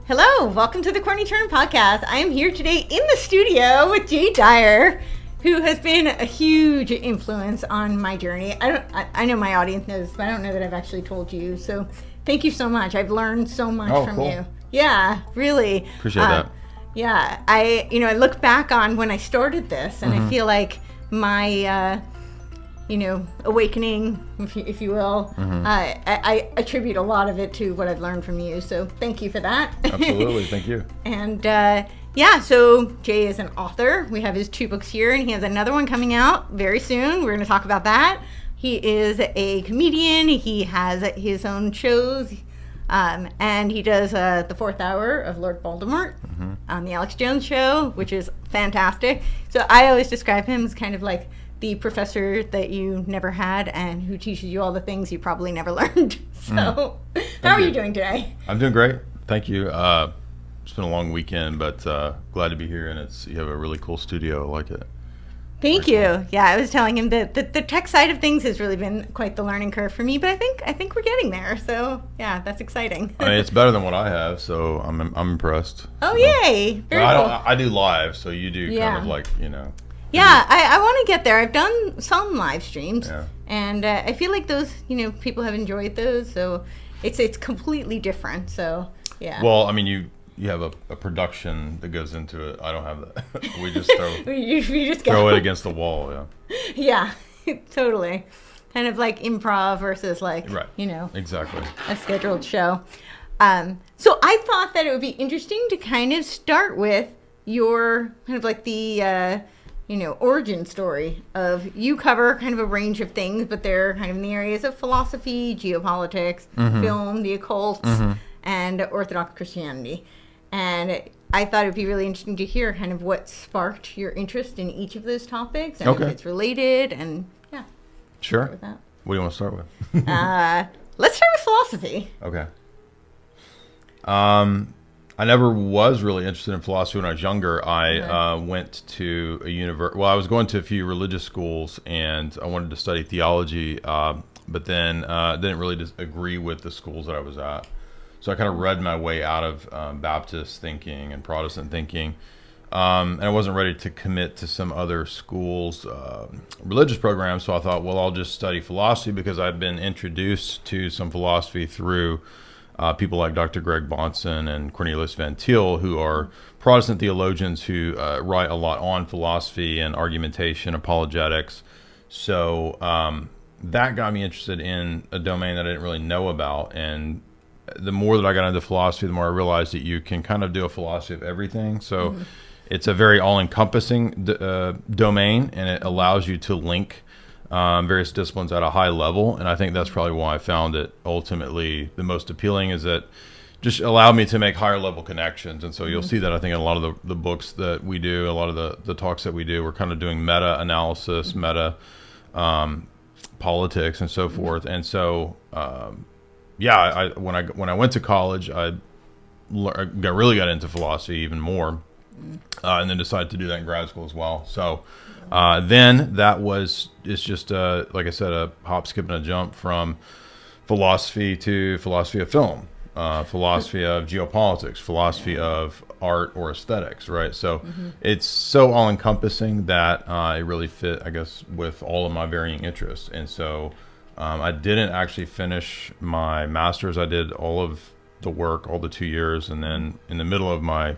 Hello, welcome to the Courtenay Turner podcast. I am here today in the studio with Jay Dyer, who has been a huge influence on my journey. I know my audience knows, but I don't know that I've actually told you. So thank you so much. I've learned so much from you. Yeah, really. Appreciate that. Yeah, I look back on when I started this, and I feel like my awakening, if you will. I attribute a lot of it to what I've learned from you. So thank you for that. Absolutely, thank you. And so Jay is an author. We have his 2 books here, and he has another one coming out very soon. We're going to talk about that. He is a comedian. He has his own shows, and he does the 4th Hour of Lord Voldemort on the Alex Jones Show, which is fantastic. So I always describe him as kind of like the professor that you never had and who teaches you all the things you probably never learned. So how are you doing today? I'm doing great. Thank you. It's been a long weekend, but glad to be here, and you have a really cool studio. I like it. Thank you. Cool. Yeah, I was telling him that the tech side of things has really been quite the learning curve for me, but I think we're getting there. So yeah, that's exciting. I mean, it's better than what I have, so I'm impressed. Oh, yay! Very cool. I do live, so you do kind of like Yeah, I want to get there. I've done some live streams, and I feel like those, people have enjoyed those. So it's completely different. So yeah. Well, I mean, you have a production that goes into it. I don't have that. We just throw you just throw it against the wall. Yeah. Yeah, totally. Kind of like improv versus exactly a scheduled show. So I thought that it would be interesting to kind of start with your kind of like the origin story of you cover kind of a range of things, but they're kind of in the areas of philosophy, geopolitics, film, the occult, and Orthodox Christianity. And I thought it'd be really interesting to hear kind of what sparked your interest in each of those topics and if it's related. And sure. With that. What do you want to start with? Let's start with philosophy. Okay. I never was really interested in philosophy when I was younger. I went to a university. Well, I was going to a few religious schools, and I wanted to study theology, but then didn't really agree with the schools that I was at. So I kind of read my way out of Baptist thinking and Protestant thinking, and I wasn't ready to commit to some other schools' religious programs. So I thought, well, I'll just study philosophy because I'd been introduced to some philosophy through people like Dr. Greg Bahnsen and Cornelius Van Til, who are Protestant theologians who write a lot on philosophy and argumentation, apologetics. So that got me interested in a domain that I didn't really know about. And the more that I got into philosophy, the more I realized that you can kind of do a philosophy of everything. So it's a very all-encompassing domain, and it allows you to link various disciplines at a high level, and I think that's probably why I found it ultimately the most appealing, is that just allowed me to make higher level connections. And so you'll see that I think in a lot of the books that we do, a lot of the talks that we do, we're kind of doing meta analysis, meta politics, and so forth. And so when I went to college, I really got into philosophy even more, and then decided to do that in grad school as well. So then it's just like I said, a hop, skip, and a jump from philosophy to philosophy of film, philosophy of geopolitics, philosophy of art or aesthetics, right? So it's so all-encompassing that it really fit, I guess, with all of my varying interests. And so I didn't actually finish my master's. I did all of the work, all the 2 years, and then in the middle of my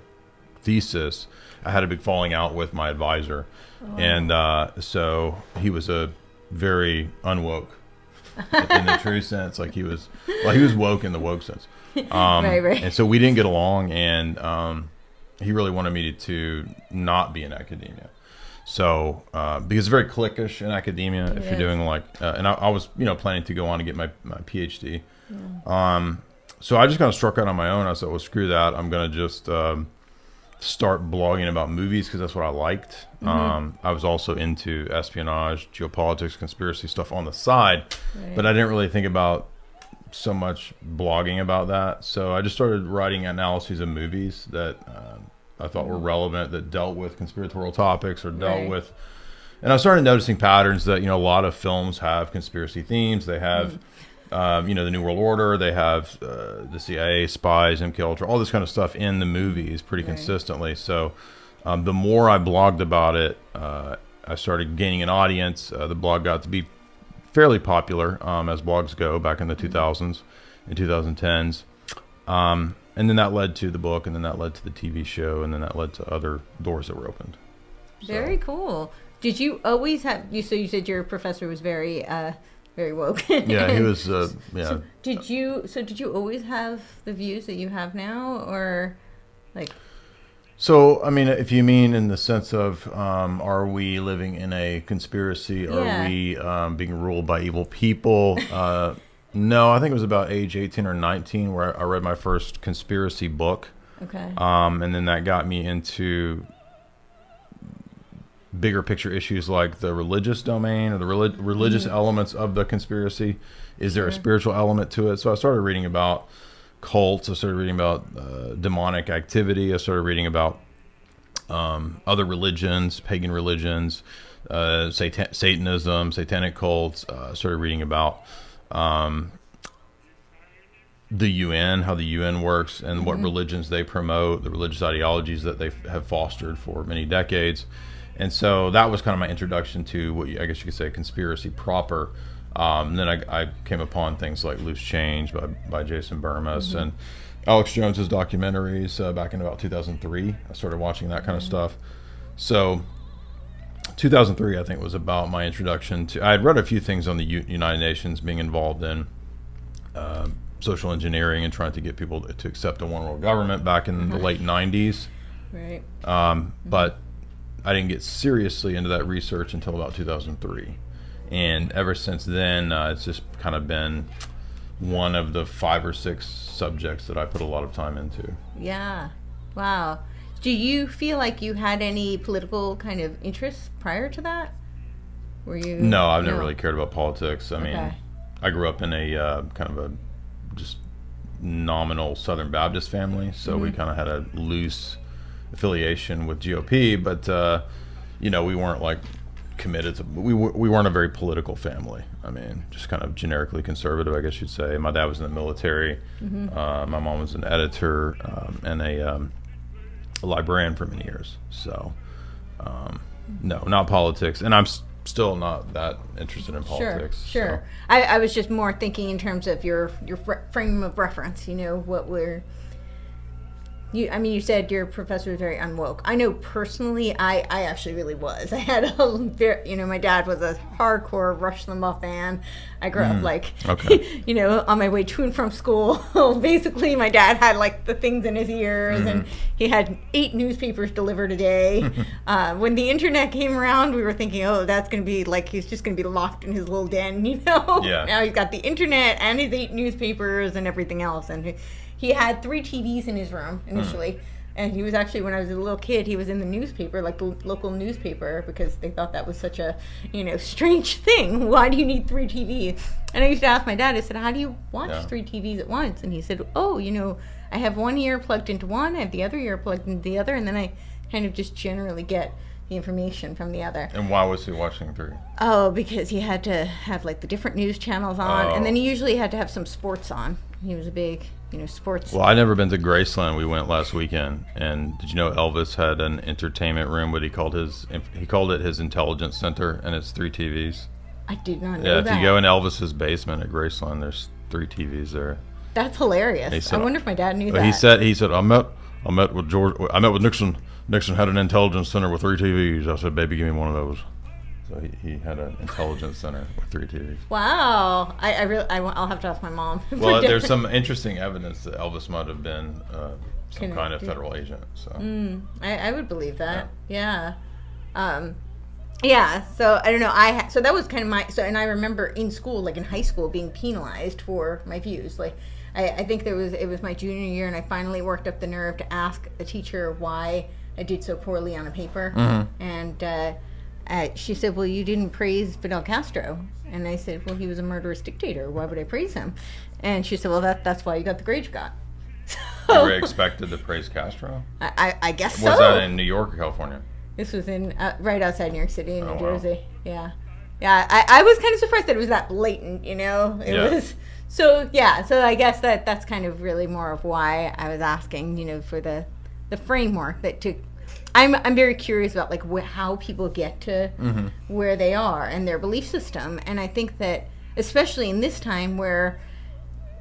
thesis, I had a big falling out with my advisor. And so he was a very unwoke in the true sense. Like he was woke in the woke sense. Right. And so we didn't get along, and he really wanted me to not be in academia. So because it's very cliquish in academia, if you're doing and I was planning to go on to get my PhD. So I just kind of struck out on my own. I said, well, screw that. I'm going to just start blogging about movies because that's what I liked. I was also into espionage, geopolitics, conspiracy stuff on the side, but I didn't really think about so much blogging about that. So I just started writing analyses of movies that I thought were relevant, that dealt with conspiratorial topics or dealt with, and I started noticing patterns that a lot of films have conspiracy themes. They have the New World Order. They have the CIA, spies, MK Ultra, all this kind of stuff in the movies pretty consistently. So the more I blogged about it, I started gaining an audience. The blog got to be fairly popular as blogs go back in the 2000s and 2010s. And then that led to the book, and then that led to the TV show, and then that led to other doors that were opened. Very cool. Did you always have so you said your professor was very woke. Yeah, he was So did you always have the views that you have now, or like? So, I mean, if you mean in the sense of, are we living in a conspiracy? Are we being ruled by evil people? No, I think it was about age 18 or 19 where I read my first conspiracy book. Okay. And then that got me into bigger picture issues like the religious domain or the religious elements of the conspiracy. Is there a spiritual element to it? So I started reading about cults. I started reading about demonic activity. I started reading about other religions, pagan religions, Satanism, satanic cults. I started reading about the UN, how the UN works, and what religions they promote, the religious ideologies that they have fostered for many decades. And so that was kind of my introduction to what I guess you could say conspiracy proper. Then I came upon things like Loose Change by Jason Burmis and Alex Jones's documentaries back in about 2003. I started watching that kind of stuff. So 2003, I think, was about my introduction to. I had read a few things on the United Nations being involved in social engineering and trying to get people to accept a one world government back in the late 90s. Right. But I didn't get seriously into that research until about 2003. And ever since then, it's just kind of been one of the 5 or 6 subjects that I put a lot of time into. Yeah. Wow. Do you feel like you had any political kind of interests prior to that? Were you? No, I've never really cared about politics. I mean, Okay. I grew up in a kind of a just nominal Southern Baptist family, so we kind of had a loose affiliation with GOP, but we weren't like committed to. We weren't a very political family. I mean, just kind of generically conservative, I guess you'd say. My dad was in the military. My mom was an editor and a librarian for many years. So, no, not politics, and I'm still not that interested in politics. Sure. So. I was just more thinking in terms of your frame of reference. What were you? I mean, you said your professor was very unwoke. I know personally, I actually really was. I had my dad was a hardcore Rush Limbaugh fan. I grew up on my way to and from school. Basically, my dad had like the things in his ears, and he had 8 newspapers delivered a day. When the internet came around, we were thinking, oh, that's going to be like he's just going to be locked in his little den, Yeah. Now he's got the internet and his 8 newspapers and everything else, and he had 3 TVs in his room initially. And he was actually, when I was a little kid, he was in the newspaper, like the local newspaper, because they thought that was such a, strange thing. Why do you need 3 TVs? And I used to ask my dad, I said, how do you watch 3 TVs at once? And he said, oh, I have one ear plugged into one, I have the other ear plugged into the other, and then I kind of just generally get the information from the other. And why was he watching 3? Oh, because he had to have like the different news channels on, and then he usually had to have some sports on. He was a big, sports. Well, I'd never been to Graceland. We went last weekend, and did you know Elvis had an entertainment room? What he called it his intelligence center, and it's 3 TVs. I did not know that. Yeah, if you go in Elvis's basement at Graceland, there's 3 TVs there. That's hilarious. Said, I wonder if my dad knew that. He said I met with George. I met with Nixon. Nixon had an intelligence center with 3 TVs. I said, baby, give me one of those. So he had an intelligence center with 3 TVs. Wow. I'll have to ask my mom. Well, there's some interesting evidence that Elvis might have been some kind of federal agent. So I would believe that. Yeah. Yeah. So I don't know. So that was kind of and I remember in school, like in high school, being penalized for my views. Like I think it was my junior year, and I finally worked up the nerve to ask a teacher why I did so poorly on a paper, and. She said, well, you didn't praise Fidel Castro. And I said, well, he was a murderous dictator. Why would I praise him? And she said, well, that's why you got the grade you got. You were expected to praise Castro? I guess so. Was that in New York or California? This was in right outside New York City in New Jersey. Wow. Yeah. I was kind of surprised that it was that blatant, It was So yeah, so I guess that's kind of really more of why I was asking, for the framework that to. I'm very curious about like how people get to where they are and their belief system, and I think that especially in this time where,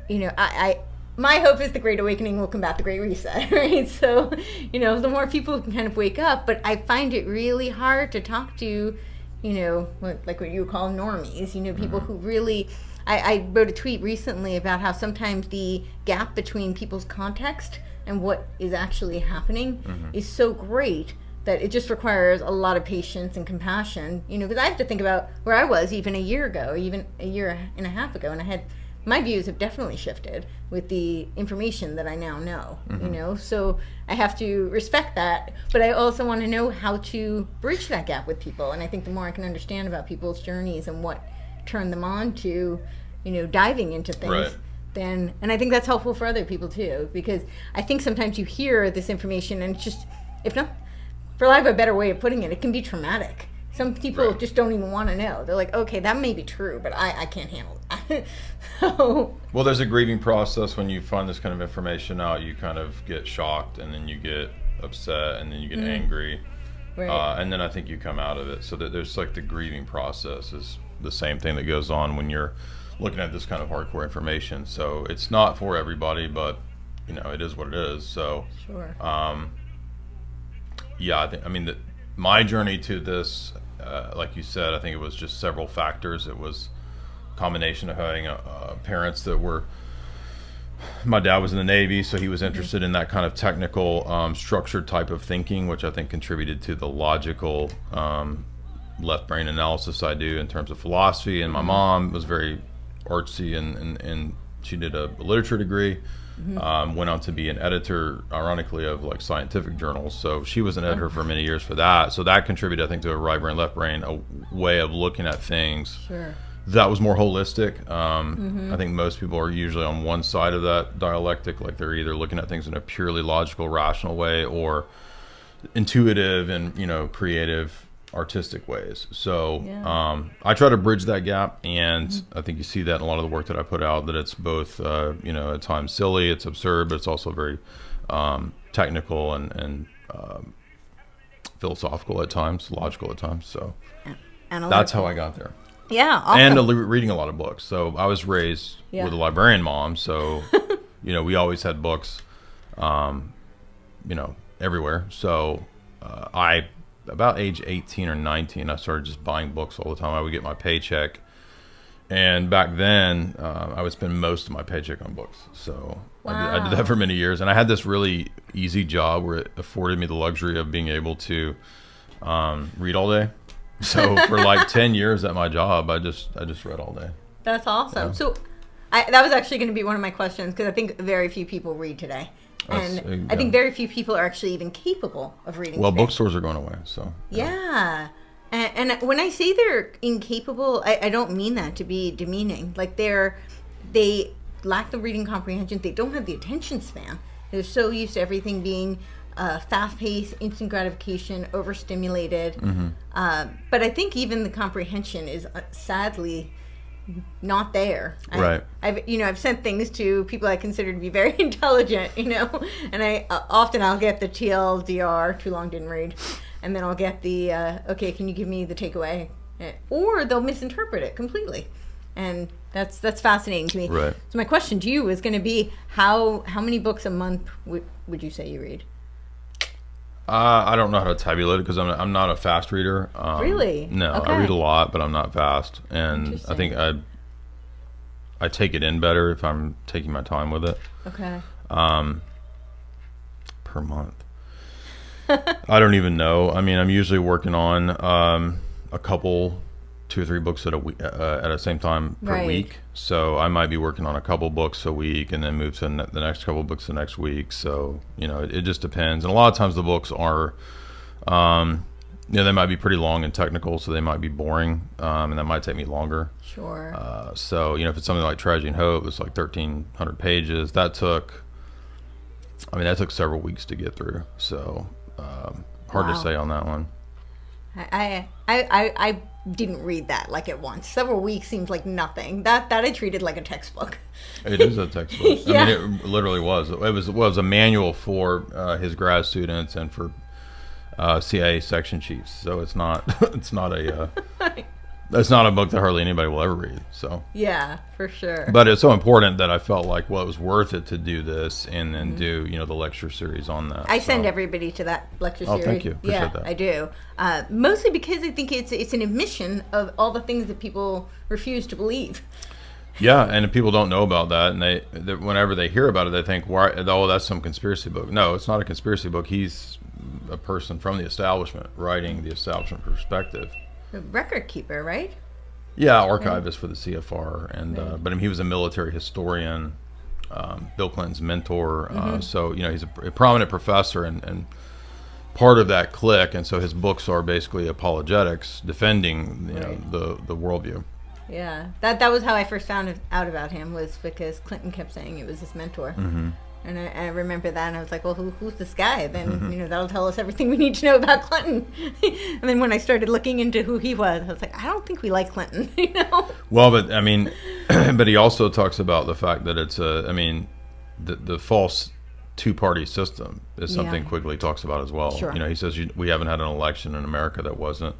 I my hope is the Great Awakening will combat the Great Reset, right? So, the more people can kind of wake up, but I find it really hard to talk to, like what you call normies, people who really. I wrote a tweet recently about how sometimes the gap between people's context and what is actually happening is so great that it just requires a lot of patience and compassion, because I have to think about where I was even a year ago, even a year and a half ago, and my views have definitely shifted with the information that I now know, so I have to respect that, but I also want to know how to bridge that gap with people, and I think the more I can understand about people's journeys and what turned them on to, diving into things, right. And I think that's helpful for other people too, because I think sometimes you hear this information and it's just, if not, for lack of a better way of putting it, it can be traumatic. Some people just don't even want to know. They're like, okay, that may be true, but I can't handle that. Well, there's a grieving process when you find this kind of information out. You kind of get shocked, and then you get upset, and then you get angry. Right. And then I think you come out of it. So that there's like the grieving process is the same thing that goes on when you're looking at this kind of hardcore information. So it's not for everybody, but it is what it is. So sure. Yeah, that my journey to this, like you said, I think it was just several factors. It was a combination of having parents that were. My dad was in the Navy, so he was interested in that kind of technical, structured type of thinking, which I think contributed to the logical left brain analysis I do in terms of philosophy. And my mom was very artsy, and she did a literature degree, went on to be an editor, ironically, of like scientific journals. So she was an editor for many years for that. So that contributed, I think, to a right brain, left brain, a way of looking at things. Sure. That was more holistic. I think most people are usually on one side of that dialectic, like they're either looking at things in a purely logical, rational way, or intuitive and creative, artistic ways. So I try to bridge that gap, and I think you see that in a lot of the work that I put out. That it's both, at times silly, it's absurd, but it's also very technical and philosophical at times, logical at times. So that's how I got there. Yeah, awesome. And reading a lot of books. So I was raised with a librarian mom, so we always had books, everywhere. So about age 18 or 19, I started just buying books all the time. I would get my paycheck, and back then I would spend most of my paycheck on books. So I did that for many years, and I had this really easy job where it afforded me the luxury of being able to read all day. So for like 10 years at my job, I just read all day. That's awesome. Yeah. So that was actually going to be one of my questions, because I think very few people read today. And I think very few people are actually even capable of reading today. Bookstores are going away, so. Yeah. And when I say they're incapable, I don't mean that to be demeaning. Like they lack the reading comprehension. They don't have the attention span. They're so used to everything being fast-paced, instant gratification, overstimulated. But I think even the comprehension is sadly not there. Right. I've sent things to people I consider to be very intelligent, and I'll get the TLDR, too long didn't read, and then I'll get the okay, can you give me the takeaway, or they'll misinterpret it completely, and that's fascinating to me. Right. So my question to you is going to be how many books a month would you say you read? I don't know how to tabulate it, because I'm not a fast reader. Really? No, okay. I read a lot, but I'm not fast, and I think I take it in better if I'm taking my time with it. Okay. Per month, I don't even know. I mean, I'm usually working on a couple, 2 or 3 books at the same time per week. So I might be working on a couple books a week, and then move to the next couple books the next week. So it just depends. And a lot of times the books are, they might be pretty long and technical, so they might be boring, and that might take me longer. Sure. So if it's something like Tragedy and Hope, it's like 1,300 pages. That took several weeks to get through. So hard to say on that one. I didn't read that like at once. Several weeks seems like nothing. That I treated like a textbook. It is a textbook. Yeah. I mean, it literally was. It was a manual for his grad students and for CIA section chiefs. So it's not it's not a book that hardly anybody will ever read. So yeah, for sure. but it's so important that I felt like, well, it was worth it to do this and then do the lecture series on that. I send everybody to that lecture series. Oh, thank you. Appreciate that. I do. Mostly because I think it's an admission of all the things that people refuse to believe. Yeah, and if people don't know about that, and they whenever they hear about it, they think, "Why? Oh, that's some conspiracy book." No, it's not a conspiracy book. He's a person from the establishment writing the establishment perspective. The record keeper, right? Yeah, archivist for the CFR, and but I mean, he was a military historian, Bill Clinton's mentor. So he's a prominent professor and part of that clique, and so his books are basically apologetics, defending the worldview. Yeah, that was how I first found out about him, was because Clinton kept saying it was his mentor. And I remember that, and I was like, well, who's this guy? Then, that'll tell us everything we need to know about Clinton. And then when I started looking into who he was, I was like, I don't think we like Clinton, Well, but I mean, but he also talks about the fact that it's the false two-party system is something Quigley talks about as well. Sure. He says we haven't had an election in America that wasn't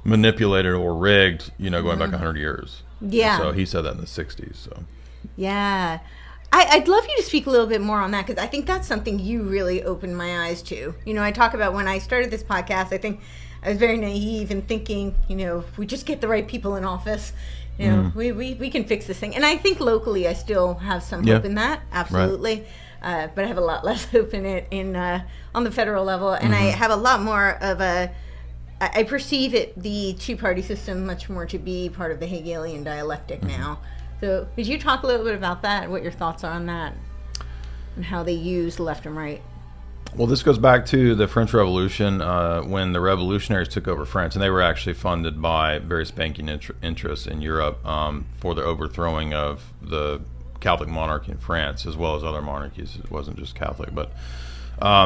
manipulated or rigged, going back 100 years. Yeah. So he said that in the 60s. So. Yeah. I'd love you to speak a little bit more on that, because I think that's something you really opened my eyes to. I talk about when I started this podcast, I think I was very naive in thinking, if we just get the right people in office, we can fix this thing. And I think locally I still have some hope in that, absolutely. Right. But I have a lot less hope in it on the federal level. And I have a lot more of I perceive the two-party system much more to be part of the Hegelian dialectic now. So could you talk a little bit about that, what your thoughts are on that, and how they use left and right? Well, this goes back to the French Revolution, when the revolutionaries took over France, and they were actually funded by various banking interests in Europe for the overthrowing of the Catholic monarchy in France, as well as other monarchies. It wasn't just Catholic, but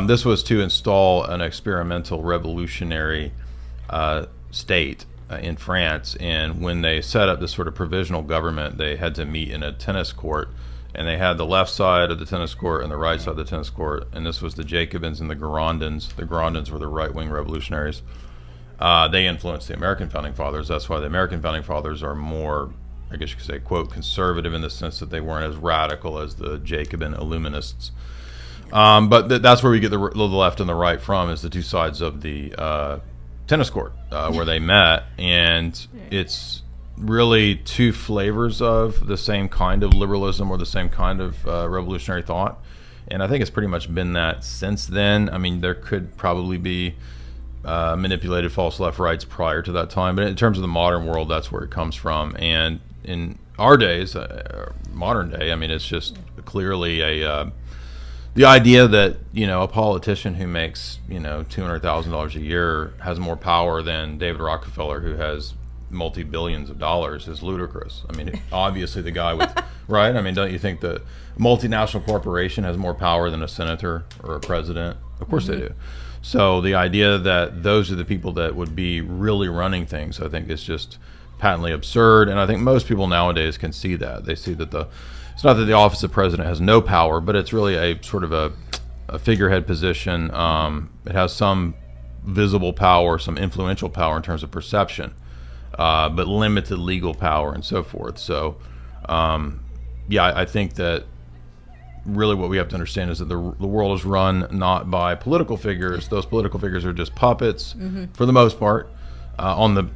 this was to install an experimental revolutionary state in France. And when they set up this sort of provisional government, they had to meet in a tennis court, and they had the left side of the tennis court and the right side of the tennis court, and this was the Jacobins and the Girondins. The Girondins were the right-wing revolutionaries. They influenced the American founding fathers. That's why the American founding fathers are more, I guess you could say, quote, conservative, in the sense that they weren't as radical as the Jacobin Illuminists. But that's where we get the left and the right from, is the two sides of the tennis court where they met. And it's really two flavors of the same kind of liberalism or the same kind of revolutionary thought. And I think it's pretty much been that since then. I mean, there could probably be manipulated false left rights prior to that time, but in terms of the modern world, that's where it comes from. And in our days, modern day, I mean, it's just clearly the idea that a politician who makes $200,000 a year has more power than David Rockefeller, who has multi-billions of dollars, is ludicrous. I mean, obviously the guy with right. I mean, don't you think the multinational corporation has more power than a senator or a president? Of course they do. So the idea that those are the people that would be really running things, I think, is just patently absurd. And I think most people nowadays can see that. They see that it's not that the office of president has no power, but it's really a sort of a figurehead position. It has some visible power, some influential power in terms of perception, but limited legal power and so forth. So, I think that really what we have to understand is that the world is run not by political figures. Those political figures are just puppets for the most part on the,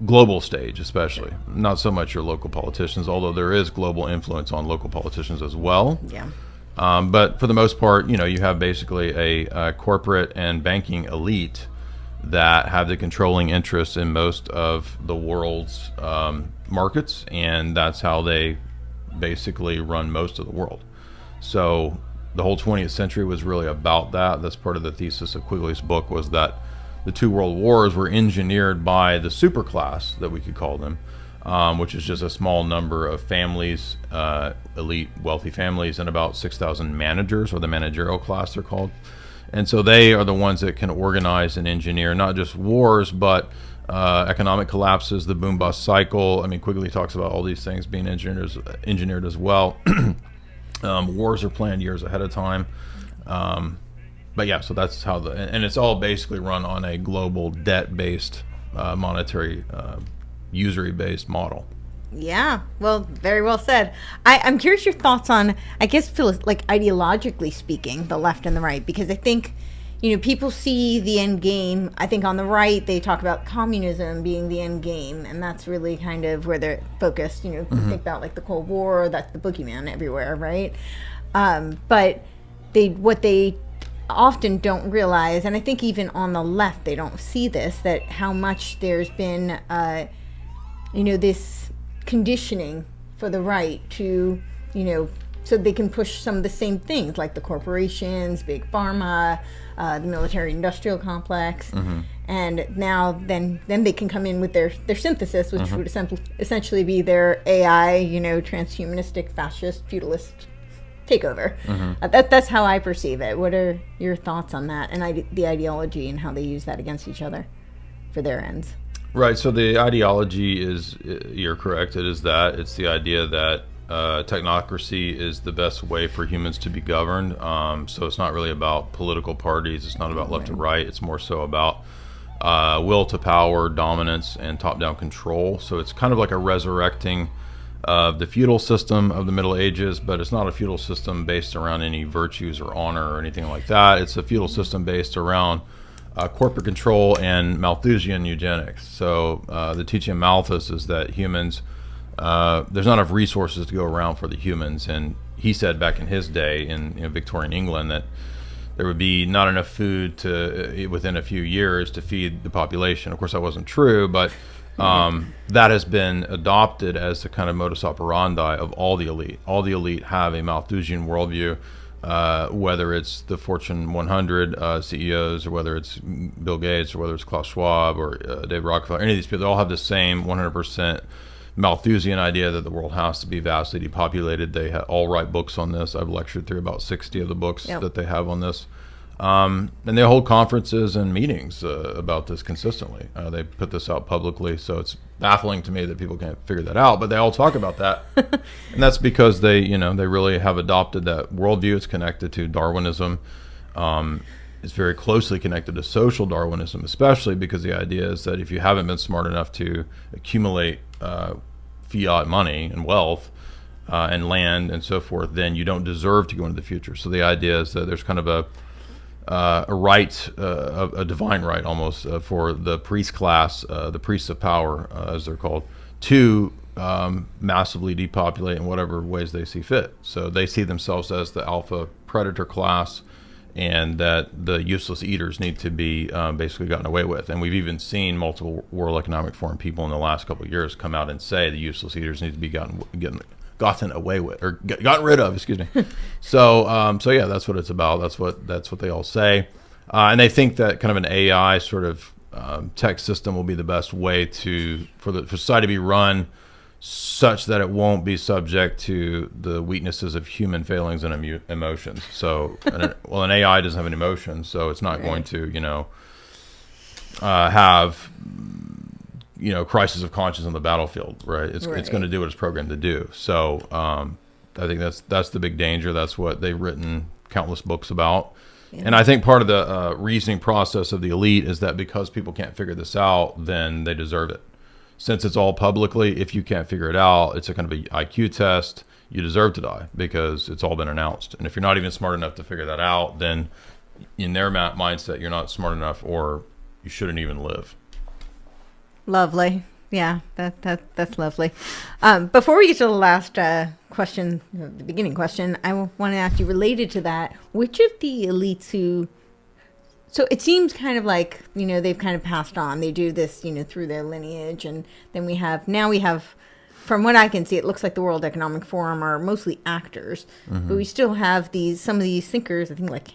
global stage, especially. Not so much your local politicians, although there is global influence on local politicians as well. Yeah. But for the most part, you have basically a corporate and banking elite that have the controlling interests in most of the world's markets, and that's how they basically run most of the world. So the whole 20th century was really about that. That's part of the thesis of Quigley's book, was that the two world wars were engineered by the superclass, that we could call them, which is just a small number of families, elite wealthy families, and about 6,000 managers, or the managerial class they're called. And so they are the ones that can organize and engineer not just wars, but economic collapses, the boom bust cycle. I mean, Quigley talks about all these things being engineered as well. Wars are planned years ahead of time. But yeah, so that's how and it's all basically run on a global debt-based, monetary, usury-based model. Yeah, well, very well said. I'm curious your thoughts on, I guess, like ideologically speaking, the left and the right, because I think, people see the end game. I think on the right, they talk about communism being the end game, and that's really kind of where they're focused. Think about like the Cold War, that's the boogeyman everywhere, right? But what they often don't realize, and I think even on the left, they don't see this, that how much there's been, this conditioning for the right to, so they can push some of the same things like the corporations, big pharma, the military industrial complex. And now then they can come in with their synthesis, which would essentially be their AI, transhumanistic, fascist, feudalist takeover. That's how I perceive it. What are your thoughts on that and the ideology and how they use that against each other for their ends? Right. So the ideology is, you're correct. It's the idea that technocracy is the best way for humans to be governed. So it's not really about political parties. It's not about left or right. It's more so about will to power, dominance, and top-down control. So it's kind of like a resurrecting of the feudal system of the Middle Ages, but it's not a feudal system based around any virtues or honor or anything like that. It's a feudal system based around corporate control and Malthusian eugenics. So the teaching of Malthus is that humans, there's not enough resources to go around for the humans, and he said back in his day in Victorian England that there would be not enough food to within a few years to feed the population. Of course, that wasn't true, but that has been adopted as the kind of modus operandi of all the elite. All the elite have a Malthusian worldview. Whether it's the Fortune 100 CEOs, or whether it's Bill Gates, or whether it's Klaus Schwab, or Dave Rockefeller, any of these people, they all have the same 100% Malthusian idea that the world has to be vastly depopulated. They all write books on this. I've lectured through about 60 of the books that they have on this. And they hold conferences and meetings about this consistently. They put this out publicly, so it's baffling to me that people can't figure that out. But they all talk about that, and that's because they really have adopted that worldview. It's connected to Darwinism. It's very closely connected to social Darwinism, especially because the idea is that if you haven't been smart enough to accumulate fiat money and wealth and land and so forth, then you don't deserve to go into the future. So the idea is that there's kind of a right, a divine right almost, for the priest class, the priests of power, as they're called, to massively depopulate in whatever ways they see fit. So they see themselves as the alpha predator class, and that the useless eaters need to be basically gotten away with. And we've even seen multiple World Economic Forum people in the last couple of years come out and say the useless eaters need to be gotten away with, or gotten rid of, excuse me. So yeah, that's what it's about. That's what they all say, and they think that kind of an AI sort of tech system will be the best way for society to be run such that it won't be subject to the weaknesses of human failings and emotions. So, an AI doesn't have an emotion, so it's not going to have crisis of conscience on the battlefield, right? It's going to do what it's programmed to do. So I think that's the big danger. That's what they've written countless books about. Yeah. And I think part of the reasoning process of the elite is that because people can't figure this out, then they deserve it. Since it's all publicly, if you can't figure it out, it's a kind of a IQ test. You deserve to die because it's all been announced. And if you're not even smart enough to figure that out, then in their mindset, you're not smart enough, or you shouldn't even live. Lovely. Yeah, that's lovely. Before we get to the last question, the beginning question, I want to ask you, related to that, which of the elites who, so it seems kind of like, they've kind of passed on. They do this, through their lineage. And then we have, from what I can see, it looks like the World Economic Forum are mostly actors. Mm-hmm. But we still have some of these thinkers, I think like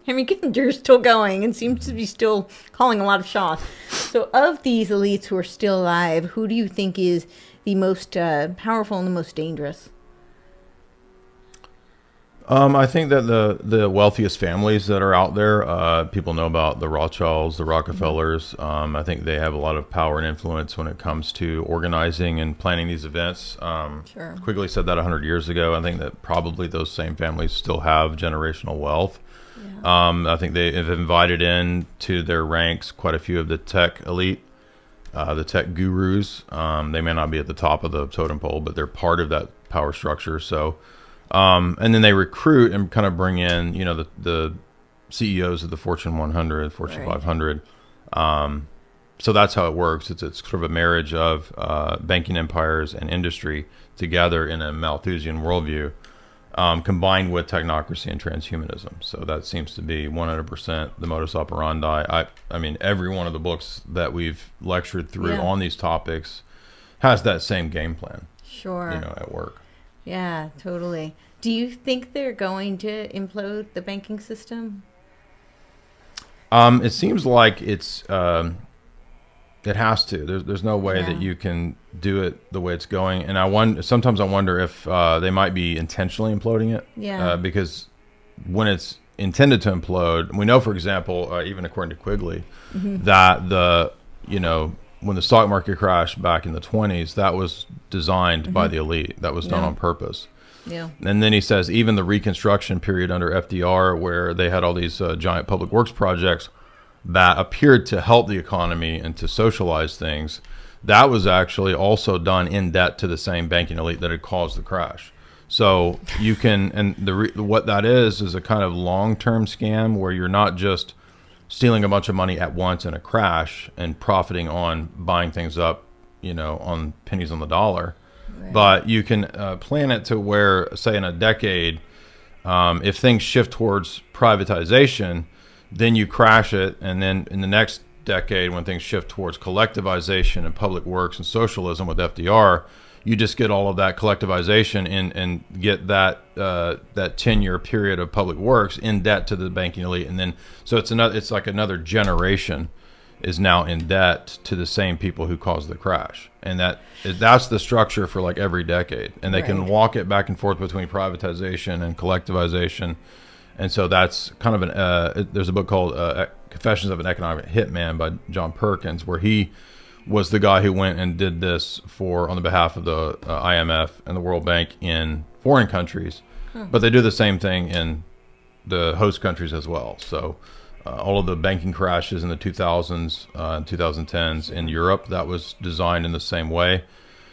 Henry Kissinger is still going and seems to be still calling a lot of shots. So of these elites who are still alive, who do you think is the most powerful and the most dangerous? I think that the wealthiest families that are out there, people know about the Rothschilds, the Rockefellers. I think they have a lot of power and influence when it comes to organizing and planning these events. Sure. Quigley said that 100 years ago. I think that probably those same families still have generational wealth. Yeah. I think they have invited in to their ranks quite a few of the tech elite, the tech gurus. They may not be at the top of the totem pole, but they're part of that power structure. So. And then they recruit and kind of bring in, the CEOs of the Fortune 100, Fortune 500. So that's how it works. It's sort of a marriage of banking empires and industry together in a Malthusian worldview, combined with technocracy and transhumanism. So that seems to be 100% the modus operandi. I mean, every one of the books that we've lectured through on these topics has that same game plan. Sure. At work. Yeah, totally. Do you think they're going to implode the banking system? It seems like it has to. There's no way that you can do it the way it's going. And sometimes I wonder if they might be intentionally imploding it. Yeah. Because when it's intended to implode, we know, for example, even according to Quigley, that when the stock market crashed back in the 20s, that was designed by the elite. That was done on purpose. Yeah. And then he says even the Reconstruction period under FDR, where they had all these giant public works projects that appeared to help the economy and to socialize things, that was actually also done in debt to the same banking elite that had caused the crash. So you can, and what that is a kind of long-term scam where you're not just stealing a bunch of money at once in a crash and profiting on buying things up, on pennies on the dollar. Right. But you can plan it to where, say, in a decade, if things shift towards privatization, then you crash it. And then in the next decade, when things shift towards collectivization and public works and socialism with FDR, you just get all of that collectivization and get that 10-year period of public works in debt to the banking elite, and then so it's like another generation is now in debt to the same people who caused the crash, and that's the structure for like every decade, and they can walk it back and forth between privatization and collectivization, and so that's kind of there's a book called Confessions of an Economic Hitman by John Perkins, where he was the guy who went and did this on the behalf of the IMF and the World Bank in foreign countries, but they do the same thing in the host countries as well. So all of the banking crashes in the 2000s and 2010s in Europe, that was designed in the same way.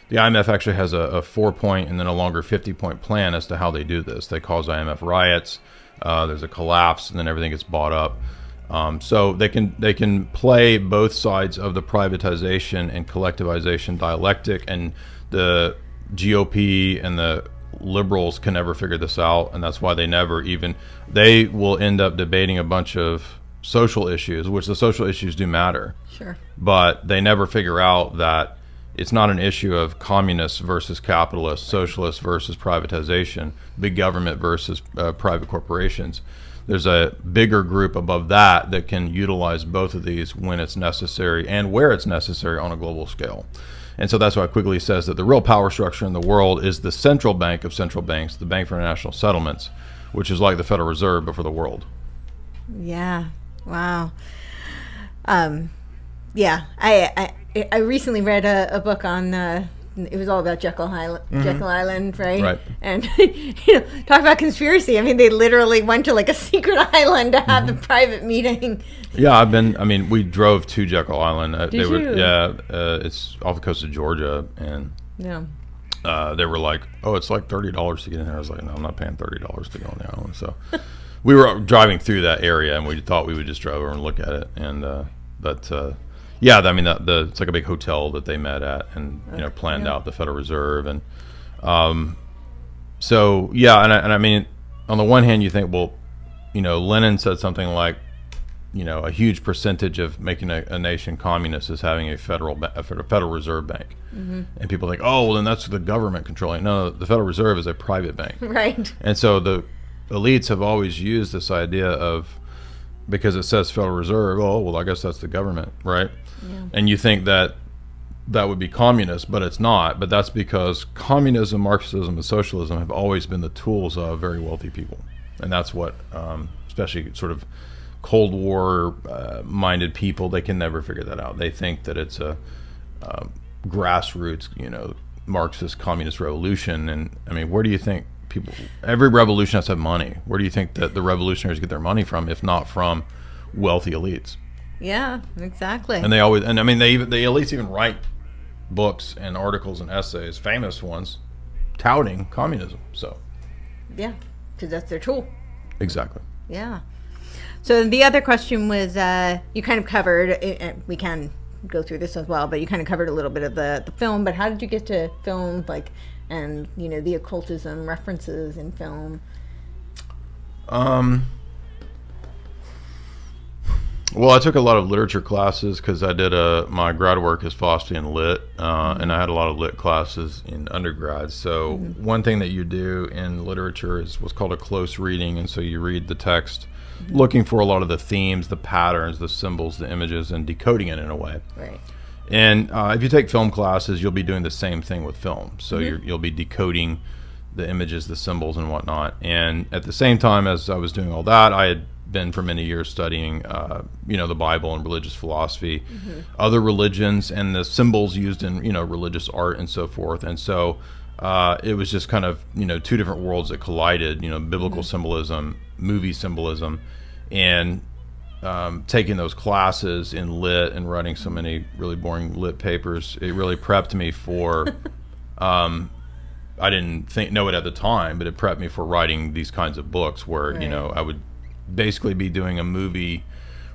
The IMF actually has a 4-point and then a longer 50-point plan as to how they do this. They cause IMF riots, there's a collapse, and then everything gets bought up. So they can play both sides of the privatization and collectivization dialectic, and the GOP and the liberals can never figure this out, and that's why they will end up debating a bunch of social issues, which the social issues do matter. Sure. But they never figure out that it's not an issue of communists versus capitalists, socialists versus privatization, big government versus private corporations. There's a bigger group above that can utilize both of these when it's necessary and where it's necessary on a global scale. And so that's why Quigley says that the real power structure in the world is the central bank of central banks, the Bank for International Settlements, which is like the Federal Reserve, but for the world. Yeah. Wow. Yeah. I recently read a book on it was all about Jekyll Island, right? Right. And talk about conspiracy. I mean, they literally went to like a secret island to have the private meeting. Yeah, we drove to Jekyll Island. Did you? It's off the coast of Georgia, and they were like, "Oh, it's like $30 to get in there." I was like, "No, I'm not paying $30 to go on the island." So we were driving through that area, and we thought we would just drive over and look at it, and yeah, I mean, it's like a big hotel that they met at and, planned out the Federal Reserve. And so, yeah, and I mean, on the one hand, you think, well, Lenin said something like, a huge percentage of making a nation communist is having a Federal Reserve Bank. Mm-hmm. And people think, oh, well, then that's the government controlling. No, the Federal Reserve is a private bank. Right. And so the elites have always used this idea of, because it says Federal Reserve, oh, well, I guess that's the government, right? Yeah. And you think that that would be communist, but it's not. But that's because communism, Marxism, and socialism have always been the tools of very wealthy people, and that's what, especially sort of Cold War minded people, they can never figure that out. They think that it's a grassroots, Marxist communist revolution. And I mean, where do you think every revolution has to have money? Where do you think that the revolutionaries get their money from, if not from wealthy elites? Yeah, exactly. And they always, and I mean, the elites even write books and articles and essays, famous ones, touting communism. So yeah, because that's their tool. Exactly. Yeah. So the other question was, you kind of covered, we can go through this as well, but you kind of covered a little bit of the film, but how did you get to film, and the occultism references in film? Well, I took a lot of literature classes because I did my grad work is philosophy and lit, and I had a lot of lit classes in undergrad. So one thing that you do in literature is what's called a close reading, and so you read the text looking for a lot of the themes, the patterns, the symbols, the images, and decoding it in a way. Right. And if you take film classes, you'll be doing the same thing with film. So you'll be decoding the images, the symbols, and whatnot. And at the same time as I was doing all that, I had been for many years studying, the Bible and religious philosophy, other religions, and the symbols used in, religious art and so forth. And so it was just kind of, two different worlds that collided, biblical symbolism, movie symbolism, and taking those classes in lit and writing so many really boring lit papers. It really prepped me for, I didn't know it at the time, but it prepped me for writing these kinds of books where, Right. I would basically be doing a movie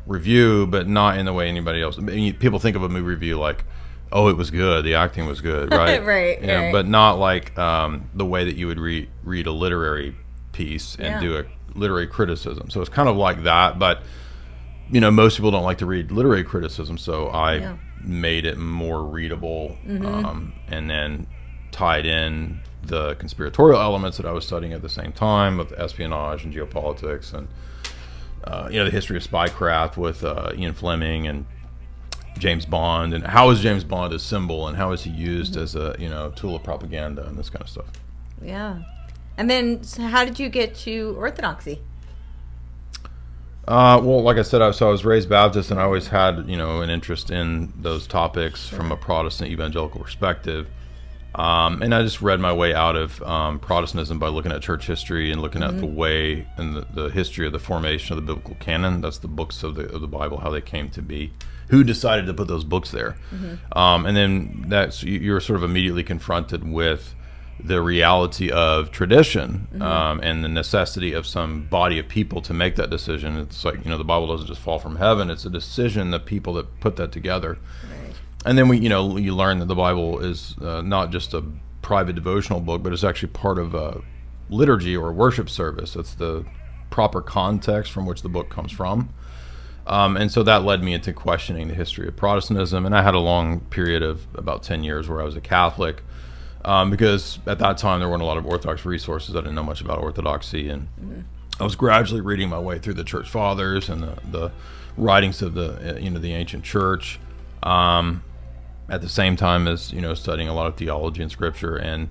review, but not in the way anybody else. I mean, people think of a movie review like, oh, it was good, the acting was good, right? Right, right. But not like the way that you would read a literary piece and do a literary criticism. So it's kind of like that, but most people don't like to read literary criticism, so I made it more readable, and then tied in the conspiratorial elements that I was studying at the same time with espionage and geopolitics and the history of spycraft with Ian Fleming and James Bond, and how is James Bond a symbol and how is he used as a tool of propaganda and this kind of stuff. Yeah. And then, so how did you get to Orthodoxy? Well, like I said, I was raised Baptist, and I always had an interest in those topics from a Protestant evangelical perspective. And I just read my way out of Protestantism by looking at church history and looking at the way and the history of the formation of the biblical canon. That's the books of the Bible, how they came to be, who decided to put those books there. And then you're sort of immediately confronted with the reality of tradition, and the necessity of some body of people to make that decision. It's like, the Bible doesn't just fall from heaven. It's a decision, the people that put that together. Right. And then you learn that the Bible is not just a private devotional book, but it's actually part of a liturgy or a worship service. It's the proper context from which the book comes from. And so that led me into questioning the history of Protestantism. And I had a long period of about 10 years where I was a Catholic, because at that time there weren't a lot of Orthodox resources. I didn't know much about Orthodoxy. And I was gradually reading my way through the Church Fathers and the writings of the ancient church. At the same time as studying a lot of theology and scripture. And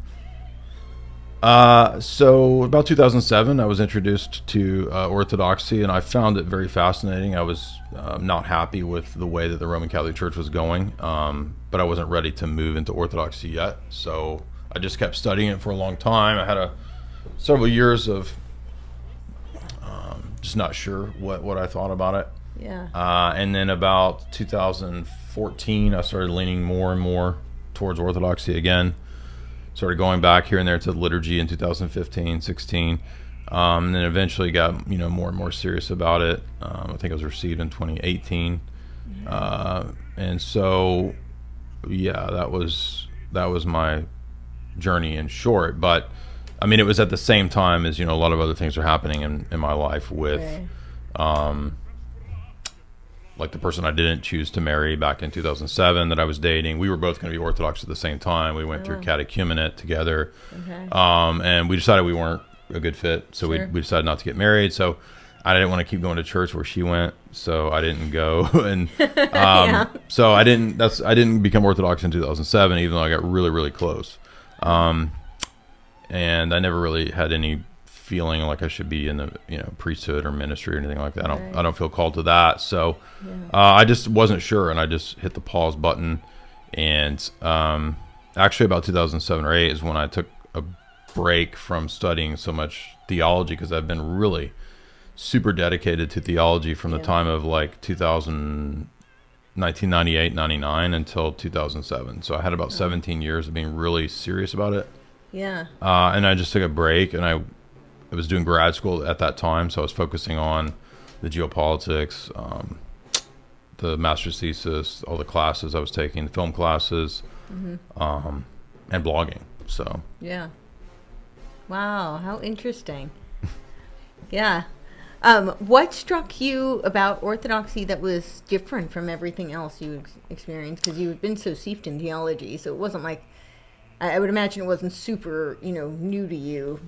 so about 2007 I was introduced to Orthodoxy, and I found it very fascinating. I was not happy with the way that the Roman Catholic Church was going, but I wasn't ready to move into Orthodoxy yet, so I just kept studying it for a long time. I had several years of just not sure what I thought about it. Yeah. And then about 2014, I started leaning more and more towards Orthodoxy again. Started going back here and there to the liturgy in 2015, 16, and then eventually got more and more serious about it. I think I was received in 2018, and so that was my journey in short. But I mean, it was at the same time as a lot of other things are happening in my life with. Okay. Like the person I didn't choose to marry back in 2007 that I was dating. We were both going to be Orthodox at the same time. We went through catechumenate together. Okay. And we decided we weren't a good fit. So we decided not to get married. So I didn't want to keep going to church where she went, so I didn't go. And Yeah. so I didn't become Orthodox in 2007, even though I got really, really close. And I never really had any feeling like I should be in the priesthood or ministry or anything like that. I don't feel called to that. So I just wasn't sure, and I just hit the pause button. And actually, about 2007 or 8 is when I took a break from studying so much theology, because I've been really super dedicated to theology from the time of like 1998, 99 until 2007. So I had about 17 years of being really serious about it. Yeah. And I just took a break, and I was doing grad school at that time, so I was focusing on the geopolitics, the master's thesis, all the classes I was taking, the film classes, and blogging. So Yeah. Wow, how interesting. Yeah. What struck you about Orthodoxy that was different from everything else you experienced? Because you've been so steeped in theology, so it wasn't like, I would imagine it wasn't super, new to you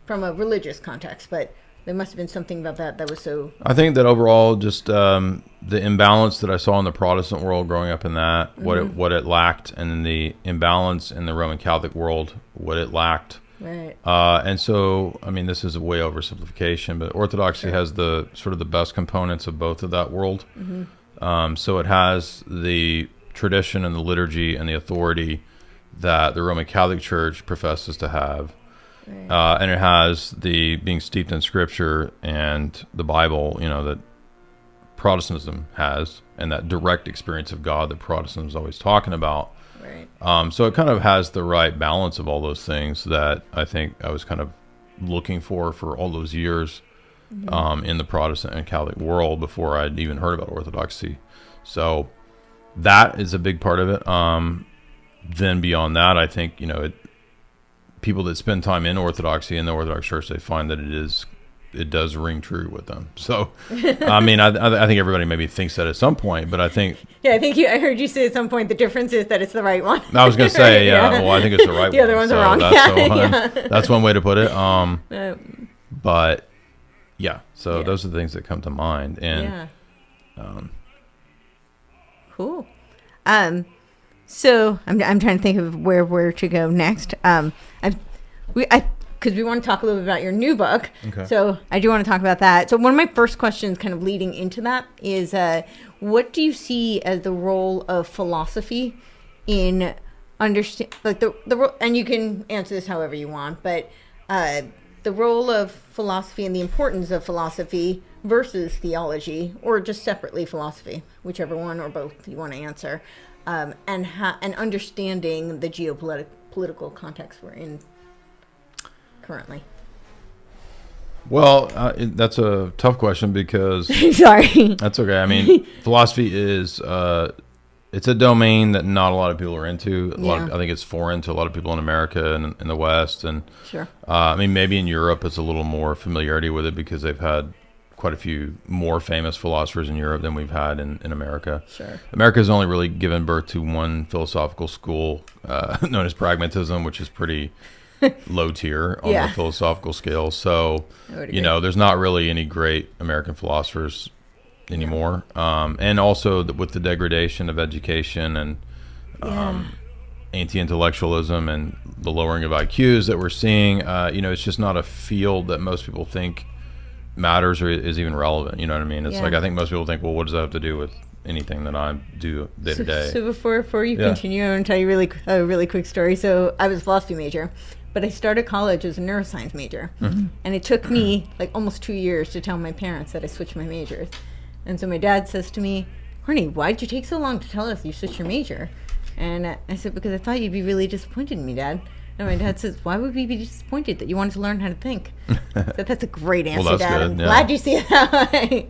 from a religious context, but there must have been something about that was so... I think that overall, just the imbalance that I saw in the Protestant world growing up in that, what it lacked, and then the imbalance in the Roman Catholic world, what it lacked. Right. And so, I mean, this is a way oversimplification, but Orthodoxy has the sort of the best components of both of that world. So it has the tradition and the liturgy and the authority that the Roman Catholic Church professes to have. Right. And it has the being steeped in Scripture and the Bible, that Protestantism has, and that direct experience of God that Protestantism is always talking about. Right. So it kind of has the right balance of all those things that I think I was kind of looking for all those years in the Protestant and Catholic world before I'd even heard about Orthodoxy. So that is a big part of it. Then beyond that, I think, people that spend time in Orthodoxy, in the Orthodox Church, they find that it does ring true with them. So, I mean, I think everybody maybe thinks that at some point, but I think... Yeah, I heard you say at some point the difference is that it's the right one. I was going to say, well, I think it's the right one. The other ones are wrong. That's one way to put it. But, yeah, so those are the things that come to mind. And, cool. So I'm trying to think of where to go next. Because we want to talk a little bit about your new book. Okay. So I do want to talk about that. So one of my first questions kind of leading into that is, what do you see as the role of philosophy in understand, like the role, and you can answer this however you want, but the role of philosophy and the importance of philosophy versus theology, or just separately philosophy, whichever one or both you want to answer. And understanding the geopolitical context we're in currently. Well, that's a tough question because... Sorry. That's okay. I mean, philosophy is... it's a domain that not a lot of people are into. I think it's foreign to a lot of people in America and in the West. And sure. I mean, maybe in Europe it's a little more familiarity with it because they've had quite a few more famous philosophers in Europe than we've had in America. Sure. America's only really given birth to one philosophical school known as pragmatism, which is pretty low tier on the philosophical scale. So, there's not really any great American philosophers anymore. And also with the degradation of education and anti-intellectualism and the lowering of IQs that we're seeing, it's just not a field that most people think matters or is even relevant. You know what I mean? It's like, I think most people think, well, what does that have to do with anything that I do day to day? So before you continue, I want to tell you a really quick story. So I was a philosophy major, but I started college as a neuroscience major. And it took me like almost 2 years to tell my parents that I switched my majors. And so my dad says to me, "Courtney, why did you take so long to tell us you switched your major?" And I said, "Because I thought you'd be really disappointed in me, Dad." And my dad says, "Why would we be disappointed that you wanted to learn how to think?" So that's a great answer, well, that's Dad. good. I'm glad you see it that way.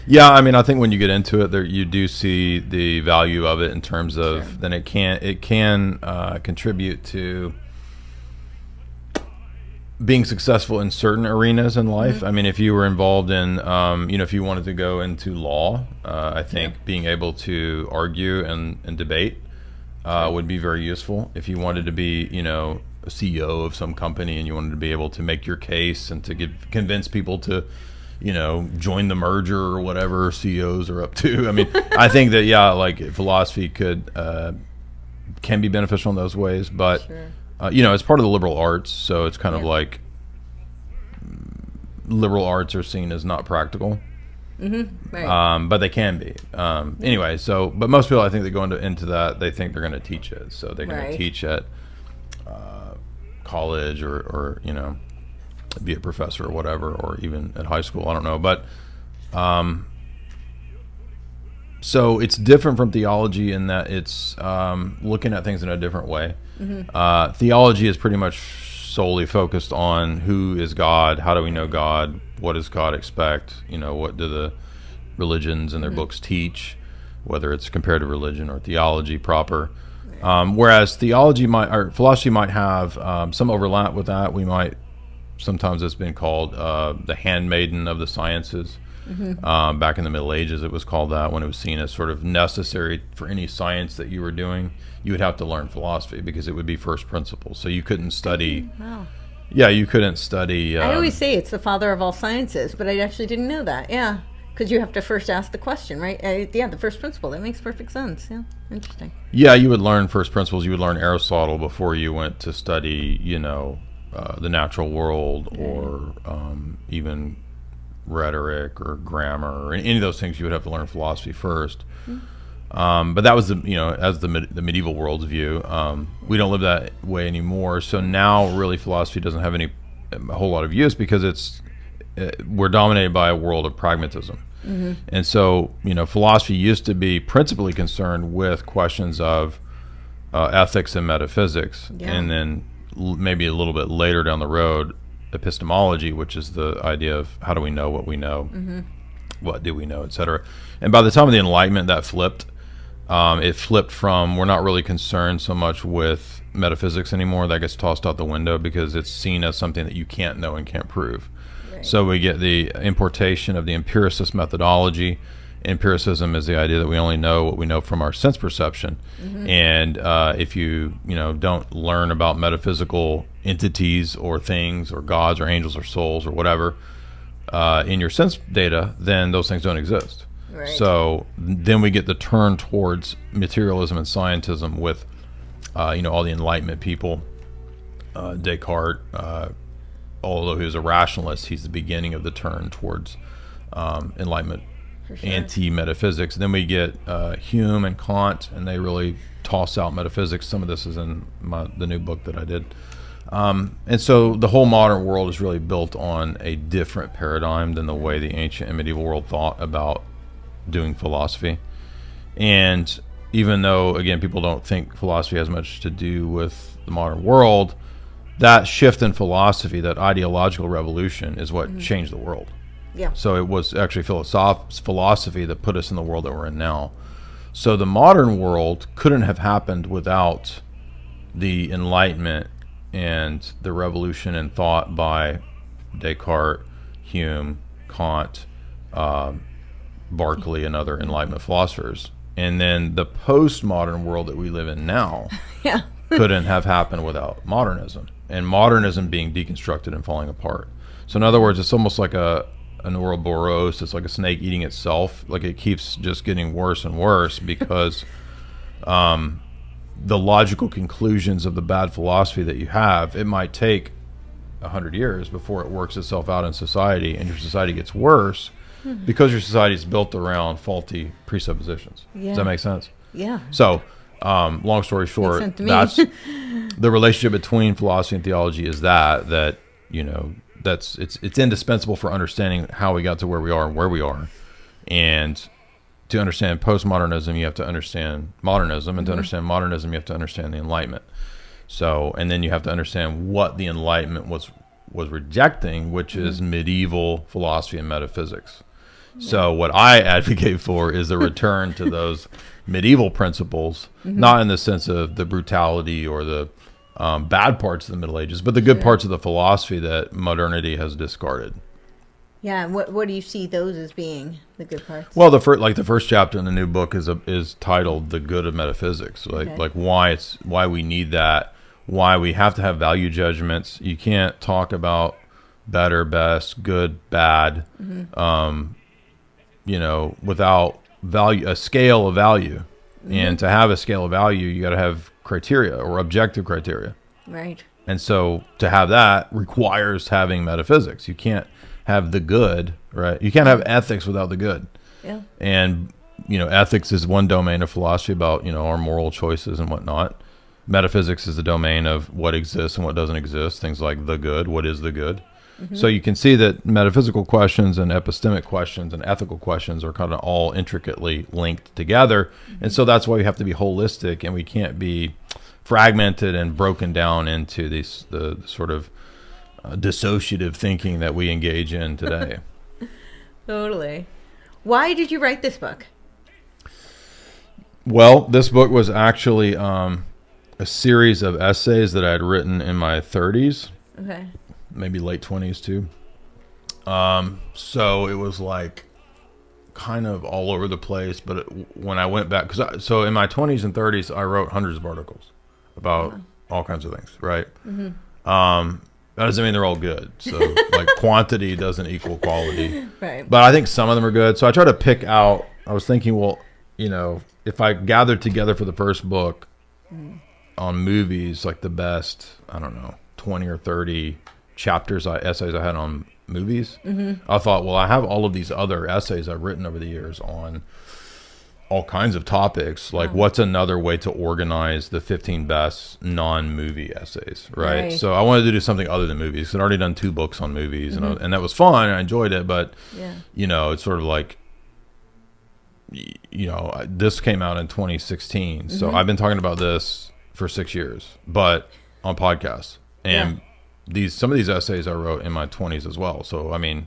Yeah, I mean, I think when you get into it, you do see the value of it in terms of then it can contribute to being successful in certain arenas in life. I mean, if you were involved in, if you wanted to go into law, I think being able to argue and debate would be very useful. If you wanted to be, a CEO of some company and you wanted to be able to make your case and to convince people to join the merger or whatever CEOs are up to. I mean, I think that, like philosophy can be beneficial in those ways, but, Sure. It's part of the liberal arts. So it's kind of like liberal arts are seen as not practical. Right. But they can be. Anyway, but most people, I think, that go into that, they think they're going to teach it. So they're going to teach at college or be a professor or whatever, or even at high school. I don't know. But so it's different from theology in that it's looking at things in a different way. Theology is pretty much solely focused on who is God, how do we know God, what does God expect, what do the religions and their books teach, whether it's comparative religion or theology proper. Whereas philosophy might have some overlap with that. Sometimes it's been called the handmaiden of the sciences. Back in the Middle Ages, it was called that, when it was seen as sort of necessary for any science that you were doing. You would have to learn philosophy because it would be first principles. So you couldn't study. Wow. Yeah, you couldn't study. I always say it's the father of all sciences, but I actually didn't know that. Yeah, because you have to first ask the question, right? The first principle. That makes perfect sense. Yeah, interesting. Yeah, you would learn first principles. You would learn Aristotle before you went to study, the natural world, or even rhetoric or grammar or any of those things. You would have to learn philosophy first. But that was as the medieval world's view. We don't live that way anymore. So now really philosophy doesn't have a whole lot of use because we're dominated by a world of pragmatism. And so philosophy used to be principally concerned with questions of ethics and metaphysics, and then maybe a little bit later down the road, epistemology, which is the idea of how do we know what we know, what do we know, etc. And by the time of the Enlightenment, that flipped. It flipped from, we're not really concerned so much with metaphysics anymore. That gets tossed out the window because it's seen as something that you can't know and can't prove. Right. So we get the importation of the empiricist methodology. Empiricism is the idea that we only know what we know from our sense perception. And if you don't learn about metaphysical entities or things or gods or angels or souls or whatever in your sense data, then those things don't exist. Right. So then we get the turn towards materialism and scientism with all the Enlightenment people. Descartes, although he was a rationalist, he's the beginning of the turn towards Enlightenment. Sure. Anti-metaphysics. Then we get Hume and Kant, and they really toss out metaphysics. Some of this is in the new book that I did. And so the whole modern world is really built on a different paradigm than the way the ancient and medieval world thought about doing philosophy. And even though, again, people don't think philosophy has much to do with the modern world, that shift in philosophy, that ideological revolution, is what changed the world. Yeah. So it was actually philosophy that put us in the world that we're in now. So the modern world couldn't have happened without the Enlightenment and the revolution in thought by Descartes, Hume, Kant, Berkeley, and other Enlightenment philosophers. And then the postmodern world that we live in now couldn't have happened without modernism, and modernism being deconstructed and falling apart. So in other words, it's almost like an Ouroboros. It's like a snake eating itself. Like it keeps just getting worse and worse because the logical conclusions of the bad philosophy that you have, it might take 100 years before it works itself out in society, and your society gets worse because your society is built around faulty presuppositions. Does that make sense? Yeah. So, long story short, that's the relationship between philosophy and theology is that it's indispensable for understanding how we got to where we are and where we are. And to understand postmodernism, you have to understand modernism, and to understand modernism, you have to understand the Enlightenment. So, and then you have to understand what the Enlightenment was rejecting, which is medieval philosophy and metaphysics. So what I advocate for is the return to those medieval principles, not in the sense of the brutality or the bad parts of the Middle Ages, but the good parts of the philosophy that modernity has discarded. Yeah, and what do you see those as being, the good parts? Well, the first chapter in the new book is titled "The Good of Metaphysics," like why we need that, why we have to have value judgments. You can't talk about better, best, good, bad, without value, a scale of value. And to have a scale of value, you got to have criteria or objective criteria. Right. And so to have that requires having metaphysics. You can't have the good, right? You can't have ethics without the good. Yeah. And, ethics is one domain of philosophy about, our moral choices and whatnot. Metaphysics is the domain of what exists and what doesn't exist. Things like the good, what is the good? So you can see that metaphysical questions and epistemic questions and ethical questions are kind of all intricately linked together. And so that's why we have to be holistic, and we can't be fragmented and broken down into the sort of dissociative thinking that we engage in today. Totally. Why did you write this book? Well, this book was actually a series of essays that I had written in my 30s. Okay. Maybe late 20s too. So it was like kind of all over the place. But when I went back, so in my 20s and 30s, I wrote hundreds of articles about all kinds of things, right? That doesn't mean they're all good. So like quantity doesn't equal quality. Right. But I think some of them are good. So I try to pick out, I was thinking, well, if I gathered together for the first book on movies, like the best, I don't know, 20 or 30 essays I had on movies. I thought, well, I have all of these other essays I've written over the years on all kinds of topics. Like, what's another way to organize the 15 best non-movie essays, right? So I wanted to do something other than movies. I'd already done 2 books on movies, and that was fun, and I enjoyed it. But it's sort of like, this came out in 2016, so I've been talking about this for 6 years, but on podcasts. And some of these essays I wrote in my 20s as well. So, I mean,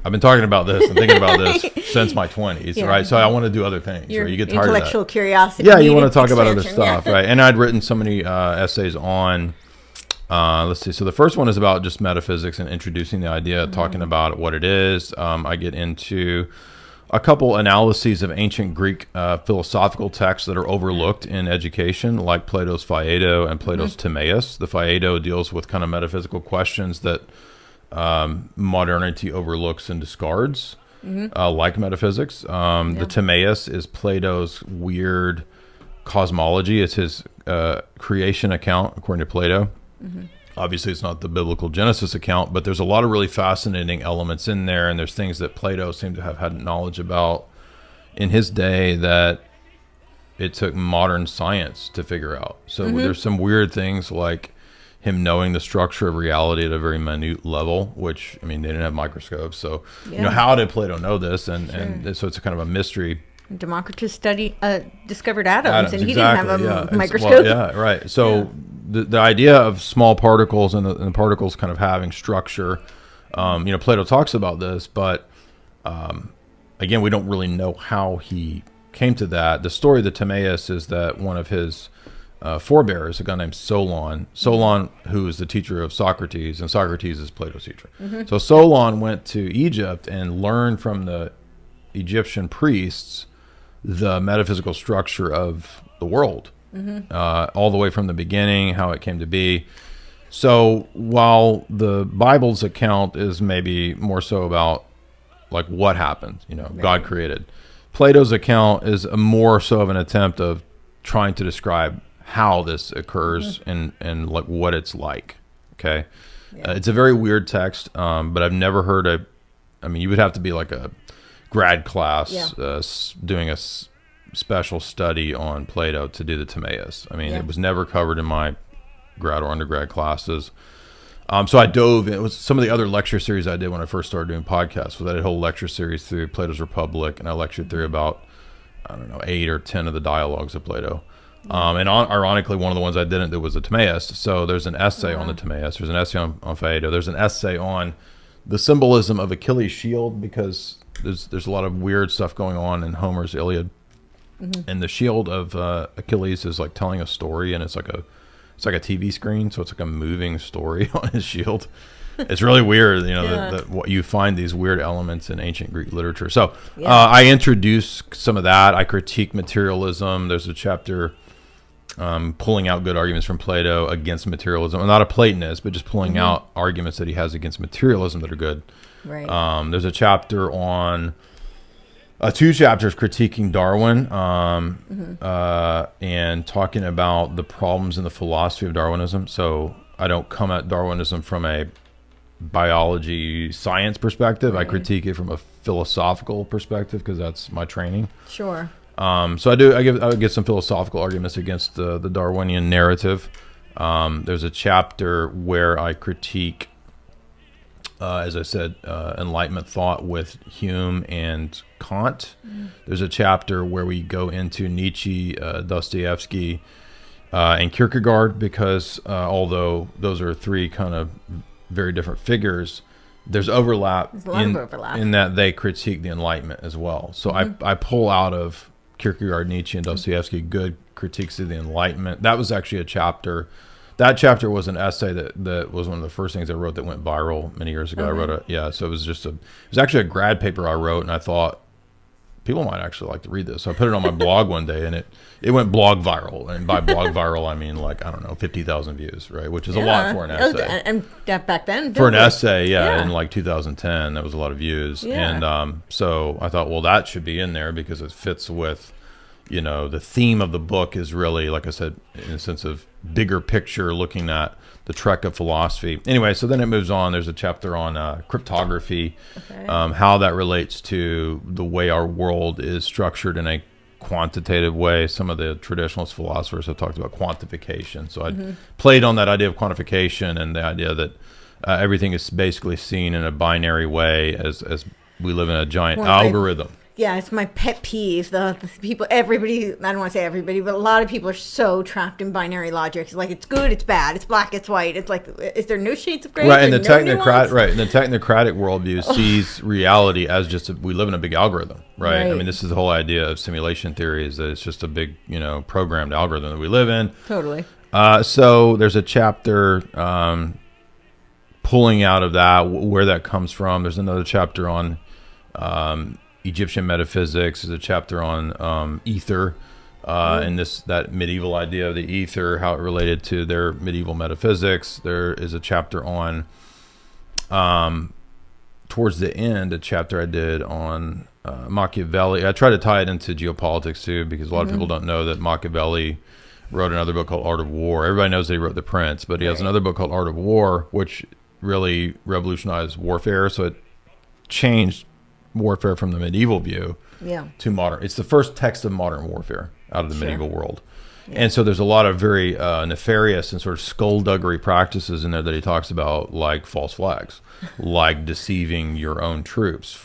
I've been talking about this and thinking about this since my 20s, right? So I want to do other things, right? You get tired of that. Intellectual curiosity. Yeah, you want to talk about other stuff, right? And I'd written so many essays on, let's see. So the first one is about just metaphysics and introducing the idea, talking about what it is. I get into a couple analyses of ancient Greek philosophical texts that are overlooked in education, like Plato's Phaedo and Plato's Timaeus. The Phaedo deals with kind of metaphysical questions that modernity overlooks and discards, like metaphysics. The Timaeus is Plato's weird cosmology. It's his creation account, according to Plato. Obviously, it's not the biblical Genesis account, but there's a lot of really fascinating elements in there, and there's things that Plato seemed to have had knowledge about in his day that it took modern science to figure out. So there's some weird things like him knowing the structure of reality at a very minute level, which, I mean, they didn't have microscopes. So, how did Plato know this? And so it's a kind of a mystery. Democritus discovered atoms, and he exactly, didn't have a microscope. Well, right. So the idea of small particles and the particles kind of having structure, Plato talks about this, but again, we don't really know how he came to that. The story of the Timaeus is that one of his forebears, a guy named Solon, who is the teacher of Socrates, and Socrates is Plato's teacher. So Solon went to Egypt and learned from the Egyptian priests the metaphysical structure of the world, all the way from the beginning, how it came to be. So while the Bible's account is maybe more so about like what happened, God created, Plato's account is more so of an attempt of trying to describe how this occurs and like what it's like. Okay. It's a very weird text, but I've never heard you would have to be like a grad class doing a special study on Plato to do the Timaeus. I mean, it was never covered in my grad or undergrad classes. So I dove in. It was some of the other lecture series I did when I first started doing podcasts. Was I did a whole lecture series through Plato's Republic, and I lectured through about, 8 or 10 of the dialogues of Plato. And ironically, one of the ones I didn't do was the Timaeus. So there's an essay on the Timaeus. There's an essay on Phaedo. There's an essay on the symbolism of Achilles' shield, because there's a lot of weird stuff going on in Homer's Iliad. And the shield of Achilles is like telling a story, and it's like a TV screen, so it's like a moving story on his shield. It's really weird, what you find these weird elements in ancient Greek literature. So I introduce some of that. I critique materialism. There's a chapter pulling out good arguments from Plato against materialism. I'm not a Platonist, but just pulling out arguments that he has against materialism that are good. Right. There's a chapter on 2 chapters critiquing Darwin and talking about the problems in the philosophy of Darwinism. So I don't come at Darwinism from a biology science perspective. I critique it from a philosophical perspective because that's my training. Sure. So I would give some philosophical arguments against the Darwinian narrative. There's a chapter where I critique, as I said, Enlightenment thought with Hume and Kant. There's a chapter where we go into Nietzsche, Dostoevsky, and Kierkegaard because although those are 3 kind of very different figures, there's overlap, in that they critique the Enlightenment as well. So I pull out of Kierkegaard, Nietzsche, and Dostoevsky good critiques of the Enlightenment. That was actually a chapter. That chapter was an essay that was one of the first things I wrote that went viral many years ago. Okay. I wrote so it was actually a grad paper I wrote, and I thought people might actually like to read this. So I put it on my blog one day, and it went blog viral. And by blog viral, I mean 50,000 views, right? Which is a lot for an essay. And back then, for an essay, in 2010, that was a lot of views. Yeah. And so I thought, well, that should be in there because it fits with, the theme of the book is really, like I said, in a sense of bigger picture, looking at the trek of philosophy. Anyway, so then it moves on. There's a chapter on cryptography, how that relates to the way our world is structured in a quantitative way. Some of the traditionalist philosophers have talked about quantification. So I played on that idea of quantification and the idea that everything is basically seen in a binary way as we live in a giant algorithm. Yeah, it's my pet peeve. The people, everybody, I don't want to say everybody, but a lot of people are so trapped in binary logic. It's like, it's good, it's bad, it's black, it's white. It's like, is there no shades of gray? Right, and the technocratic worldview sees reality as just we live in a big algorithm, right? I mean, this is the whole idea of simulation theory, is that it's just a big, programmed algorithm that we live in. Totally. So there's a chapter pulling out of that, where that comes from. There's another chapter on Egyptian metaphysics. There's a chapter on ether, and that medieval idea of the ether, how it related to their medieval metaphysics. There is a chapter on, towards the end, a chapter I did on Machiavelli. I try to tie it into geopolitics too, because a lot of people don't know that Machiavelli wrote another book called Art of War. Everybody knows that he wrote The Prince, but he has another book called Art of War, which really revolutionized warfare. So it changed warfare from the medieval view to modern. It's the first text of modern warfare out of the medieval world. And so there's a lot of very nefarious and sort of skullduggery practices in there that he talks about, like false flags, like deceiving your own troops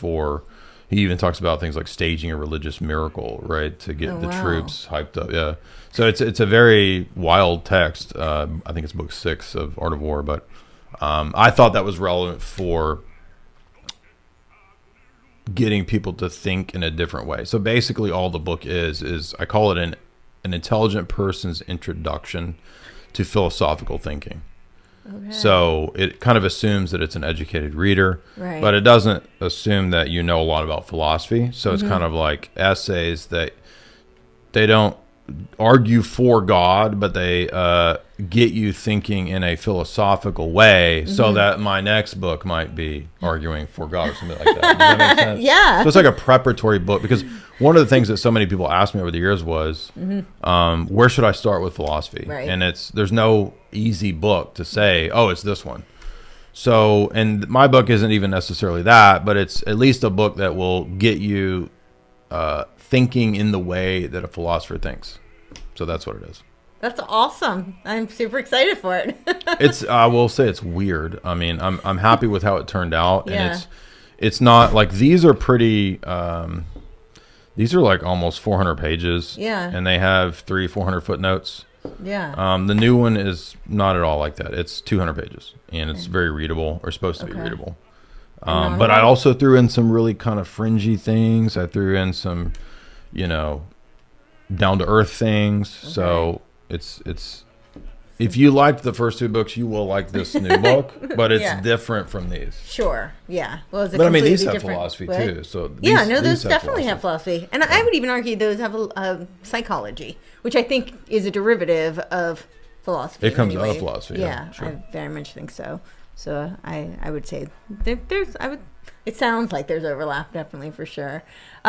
he even talks about things like staging a religious miracle, right, to get the troops hyped up. Yeah. So it's a very wild text. I think it's book 6 of Art of War, but I thought that was relevant for getting people to think in a different way. So basically all the book is I call it an intelligent person's introduction to philosophical thinking. Okay. So it kind of assumes that it's an educated reader, but it doesn't assume that you know a lot about philosophy. So it's kind of like essays that they don't argue for God, but they get you thinking in a philosophical way, so that my next book might be arguing for God or something like that. Does that make sense? Yeah. So it's like a preparatory book, because one of the things that so many people asked me over the years was, where should I start with philosophy? Right. And there's no easy book to say, oh, it's this one. So, and my book isn't even necessarily that, but it's at least a book that will get you thinking in the way that a philosopher thinks. So that's what it is. That's awesome. I'm super excited for it. I will say it's weird. I mean, I'm happy with how it turned out, and it's not like, these are pretty. These are like almost 400 pages. Yeah. And they have 300-400 footnotes. Yeah. The new one is not at all like that. It's 200 pages, and it's very readable, or supposed to be readable. But I also threw in some really kind of fringy things. I threw in some, down to earth things. So it's if you liked the first two books, you will like this new book, but it's Yeah. different from these. Sure. Yeah. Well, it's a But I mean, completely these have different philosophy way. too. So Yeah, these, no, those these definitely have philosophy, and I would even argue those have a psychology, which I think is a derivative of philosophy. It comes in out many of ways. philosophy. Yeah, Sure. I very much think so. So I would say there's it sounds like there's overlap, definitely, for sure.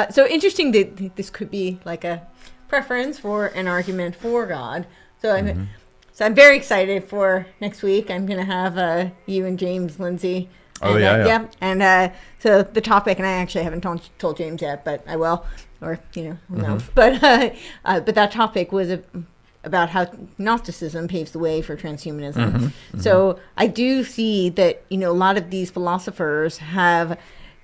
So interesting that this could be like a preference for an argument for God. So I'm very excited for next week. I'm going to have you and James Lindsay. Oh, And, yeah. And so the topic, and I actually haven't told James yet, but I will, or who knows. But that topic was about how Gnosticism paves the way for transhumanism. So I do see that a lot of these philosophers have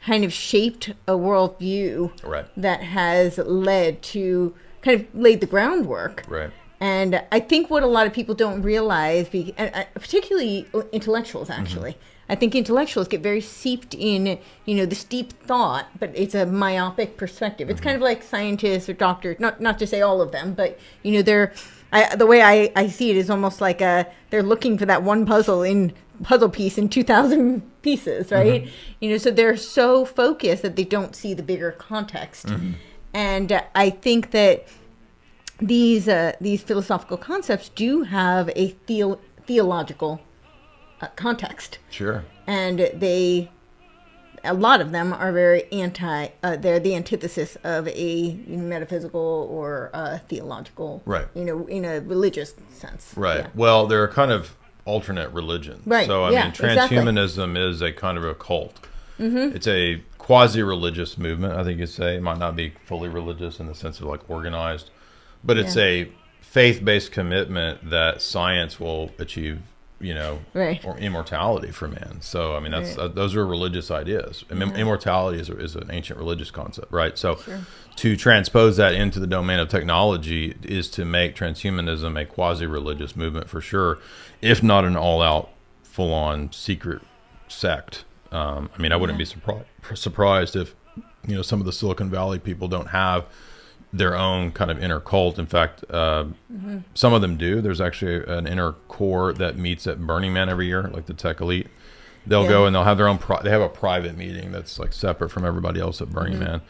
kind of shaped a worldview Right. that has led to kind of laid the groundwork. Right. And I think what a lot of people don't realize, particularly intellectuals, actually, I think intellectuals get very seeped in, this deep thought, but it's a myopic perspective. It's kind of like scientists or doctors, not to say all of them, but they're. The way I see it is almost like they're looking for that one puzzle piece in 2,000 pieces, right? So they're so focused that they don't see the bigger context. And I think that these philosophical concepts do have a theological context. Sure. And a lot of them are very they're the antithesis of a metaphysical or theological, Right. In a religious sense. Right. Yeah. Well, they're a kind of alternate religion. Right. So, I Yeah, mean, exactly. transhumanism is a kind of a cult. It's a quasi-religious movement, I think you'd say. It might not be fully religious in the sense of like organized, but it's a faith-based commitment that science will achieve, Right. or immortality for man. So, I mean, those are religious ideas. Immortality is an ancient religious concept, right? So, to transpose that into the domain of technology is to make transhumanism a quasi-religious movement for sure, if not an all-out, full-on secret sect. I mean, I wouldn't be surprised if, some of the Silicon Valley people don't have their own kind of inner cult. In fact, some of them do. There's actually an inner core that meets at Burning Man every year, like the tech elite. They'll go and they'll have their own. They have a private meeting that's like separate from everybody else at Burning Man.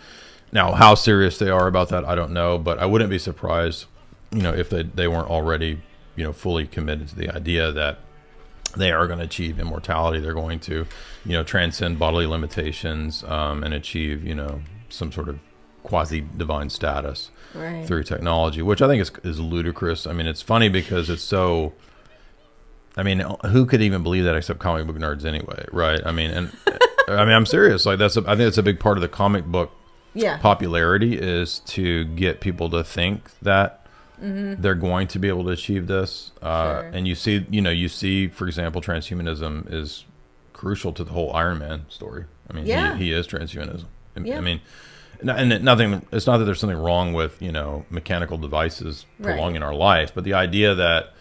Now, how serious they are about that, I don't know, but I wouldn't be surprised, if they weren't already, fully committed to the idea that they are going to achieve immortality. They're going to, transcend bodily limitations and achieve, some sort of quasi-divine status through technology, which I think is ludicrous. I mean, it's funny because it's so. I mean, who could even believe that except comic book nerds anyway, right? I mean, I'm serious. Like I think that's a big part of the comic book popularity is to get people to think that they're going to be able to achieve this. And you see, for example, transhumanism is crucial to the whole Iron Man story. I mean, he is transhumanism. I mean, and nothing. It's not that there's something wrong with mechanical devices prolonging our life, but the idea that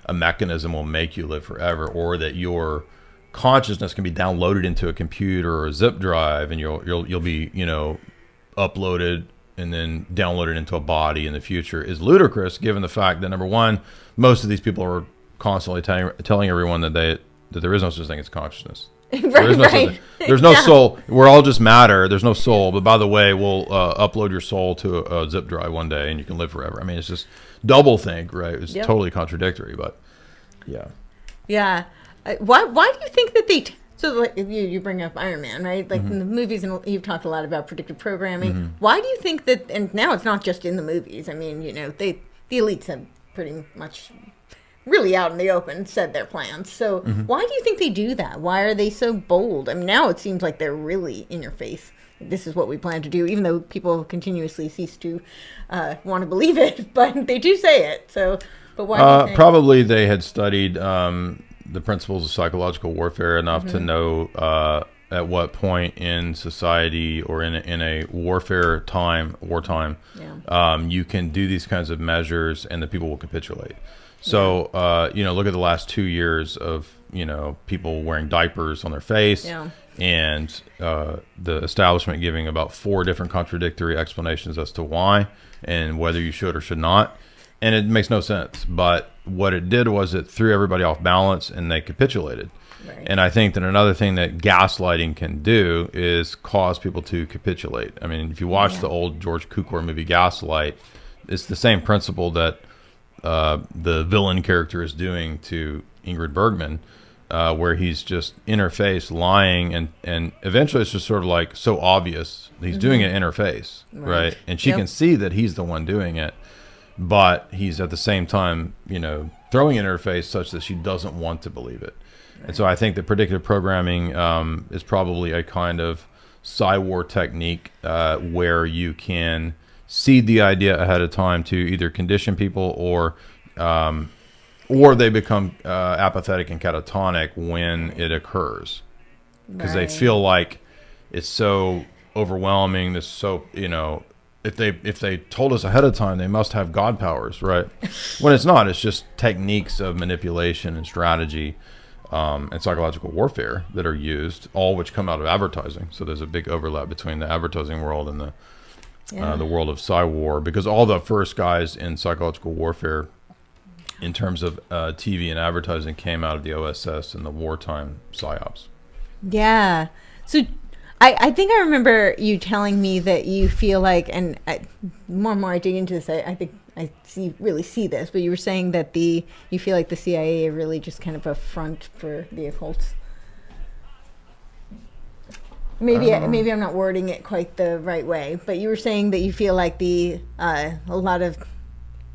a mechanism will make you live forever, or that your consciousness can be downloaded into a computer or a zip drive, and you'll be uploaded and then downloaded into a body in the future is ludicrous, given the fact that number one, most of these people are constantly telling everyone that there is no such thing as consciousness. There's no soul. We're all just matter. There's no soul. But by the way, we'll upload your soul to a zip drive one day, and you can live forever. I mean, it's just double think, right? It's totally contradictory, but yeah. Why do you think that they? So like, you bring up Iron Man, right? Like in the movies, and you've talked a lot about predictive programming. Why do you think that? And now it's not just in the movies. I mean, the elites have pretty much really out in the open said their plans. So why do you think they do that? Why are they so bold? I mean, now it seems like they're really in your face. This is what we plan to do, even though people continuously cease to want to believe it, but they do say it. So, but why? Do you think? Probably they had studied the principles of psychological warfare enough to know at what point in society or in a wartime, you can do these kinds of measures and the people will capitulate. So, look at the last 2 years of, people wearing diapers on their face and the establishment giving about 4 different contradictory explanations as to why and whether you should or should not. and it makes no sense. But what it did was it threw everybody off balance, and they capitulated. Right. And I think that another thing that gaslighting can do is cause people to capitulate. I mean, if you watch the old George Cukor movie Gaslight, it's the same principle that the villain character is doing to Ingrid Bergman, where he's just interface lying, and eventually it's just sort of like so obvious he's doing it interface, right? And she can see that he's the one doing it, but he's at the same time, throwing an interface such that she doesn't want to believe it. And so I think that predictive programming is probably a kind of psy-war technique where you can seed the idea ahead of time to either condition people or they become apathetic and catatonic when it occurs, because they feel like it's so overwhelming. This so if they told us ahead of time, they must have God powers, right? When it's not. It's just techniques of manipulation and strategy and psychological warfare that are used, all which come out of advertising. So there's a big overlap between the advertising world and the world of psy-war, because all the first guys in psychological warfare in terms of TV and advertising came out of the OSS and the wartime psyops. Yeah. So I think I remember you telling me that you feel like, and more and more I dig into this, I think I really see this, but you were saying that you feel like the CIA are really just kind of a front for the occult. Maybe I'm not wording it quite the right way, but you were saying that you feel like a lot of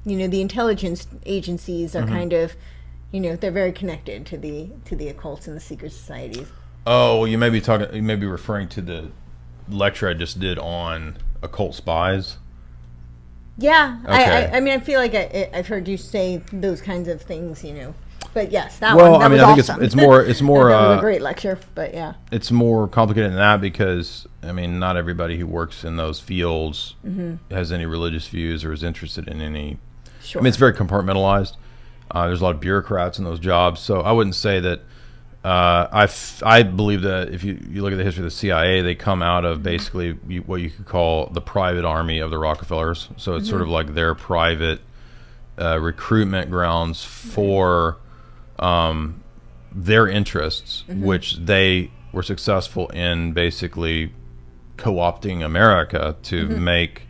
the intelligence agencies are kind of, they're very connected to the occults and the secret societies. Oh, well, you may be referring to the lecture I just did on occult spies. Yeah, okay. I mean, I feel like I've heard you say those kinds of things, But yes, that well, one. That I mean, was I think awesome. it's more. That was a great lecture, but yeah. It's more complicated than that because not everybody who works in those fields has any religious views or is interested in any. Sure. I mean, it's very compartmentalized. There's a lot of bureaucrats in those jobs, so I wouldn't say that. I believe that if you look at the history of the CIA, they come out of basically what you could call the private army of the Rockefellers. So it's sort of like their private recruitment grounds for their interests, which they were successful in basically co-opting America to make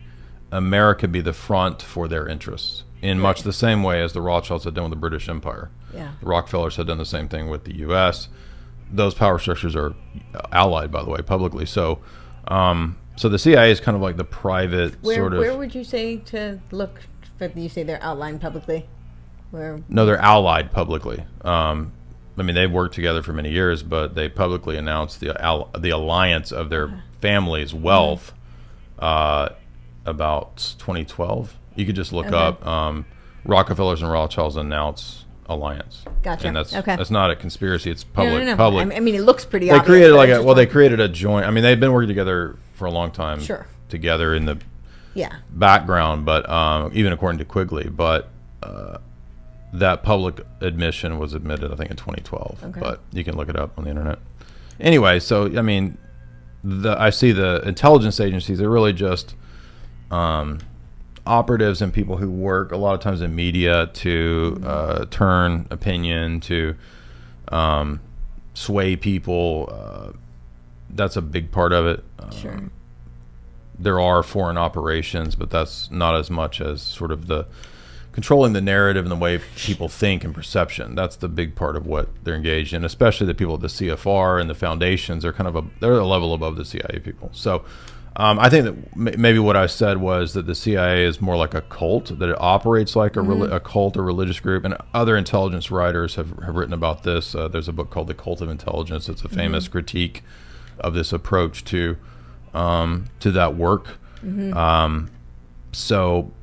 America be the front for their interests in much the same way as the Rothschilds had done with the British Empire. Yeah. The Rockefellers had done the same thing with the U.S. Those power structures are allied, by the way, publicly. So so the CIA is kind of like the private sort of... Where would you say to look for... You say they're outlined publicly? No, they're allied publicly. They've worked together for many years, but they publicly announced the alliance of their family's wealth about 2012. You could just look up Rockefellers and Rothschilds announce alliance. Gotcha. And that's not a conspiracy. It's public. No. Public. I mean, it looks pretty They obvious. created they created a joint. I mean, they've been working together for a long time. Sure. Together in the background, but even according to Quigley, but that public admission was admitted, I think, in 2012. Okay. But you can look it up on the internet. Anyway, so I mean, I see the intelligence agencies. They're really just operatives and people who work a lot of times in media to turn opinion, to sway people. That's a big part of it. Sure. There are foreign operations, but that's not as much as sort of the controlling the narrative and the way people think and perception. That's the big part of what they're engaged in, especially the people at the CFR and the foundations are they're a level above the CIA people. So I think that maybe what I said was that the CIA is more like a cult, that it operates like a cult or religious group, and other intelligence writers have written about this. There's a book called The Cult of Intelligence. It's a famous critique of this approach to that work.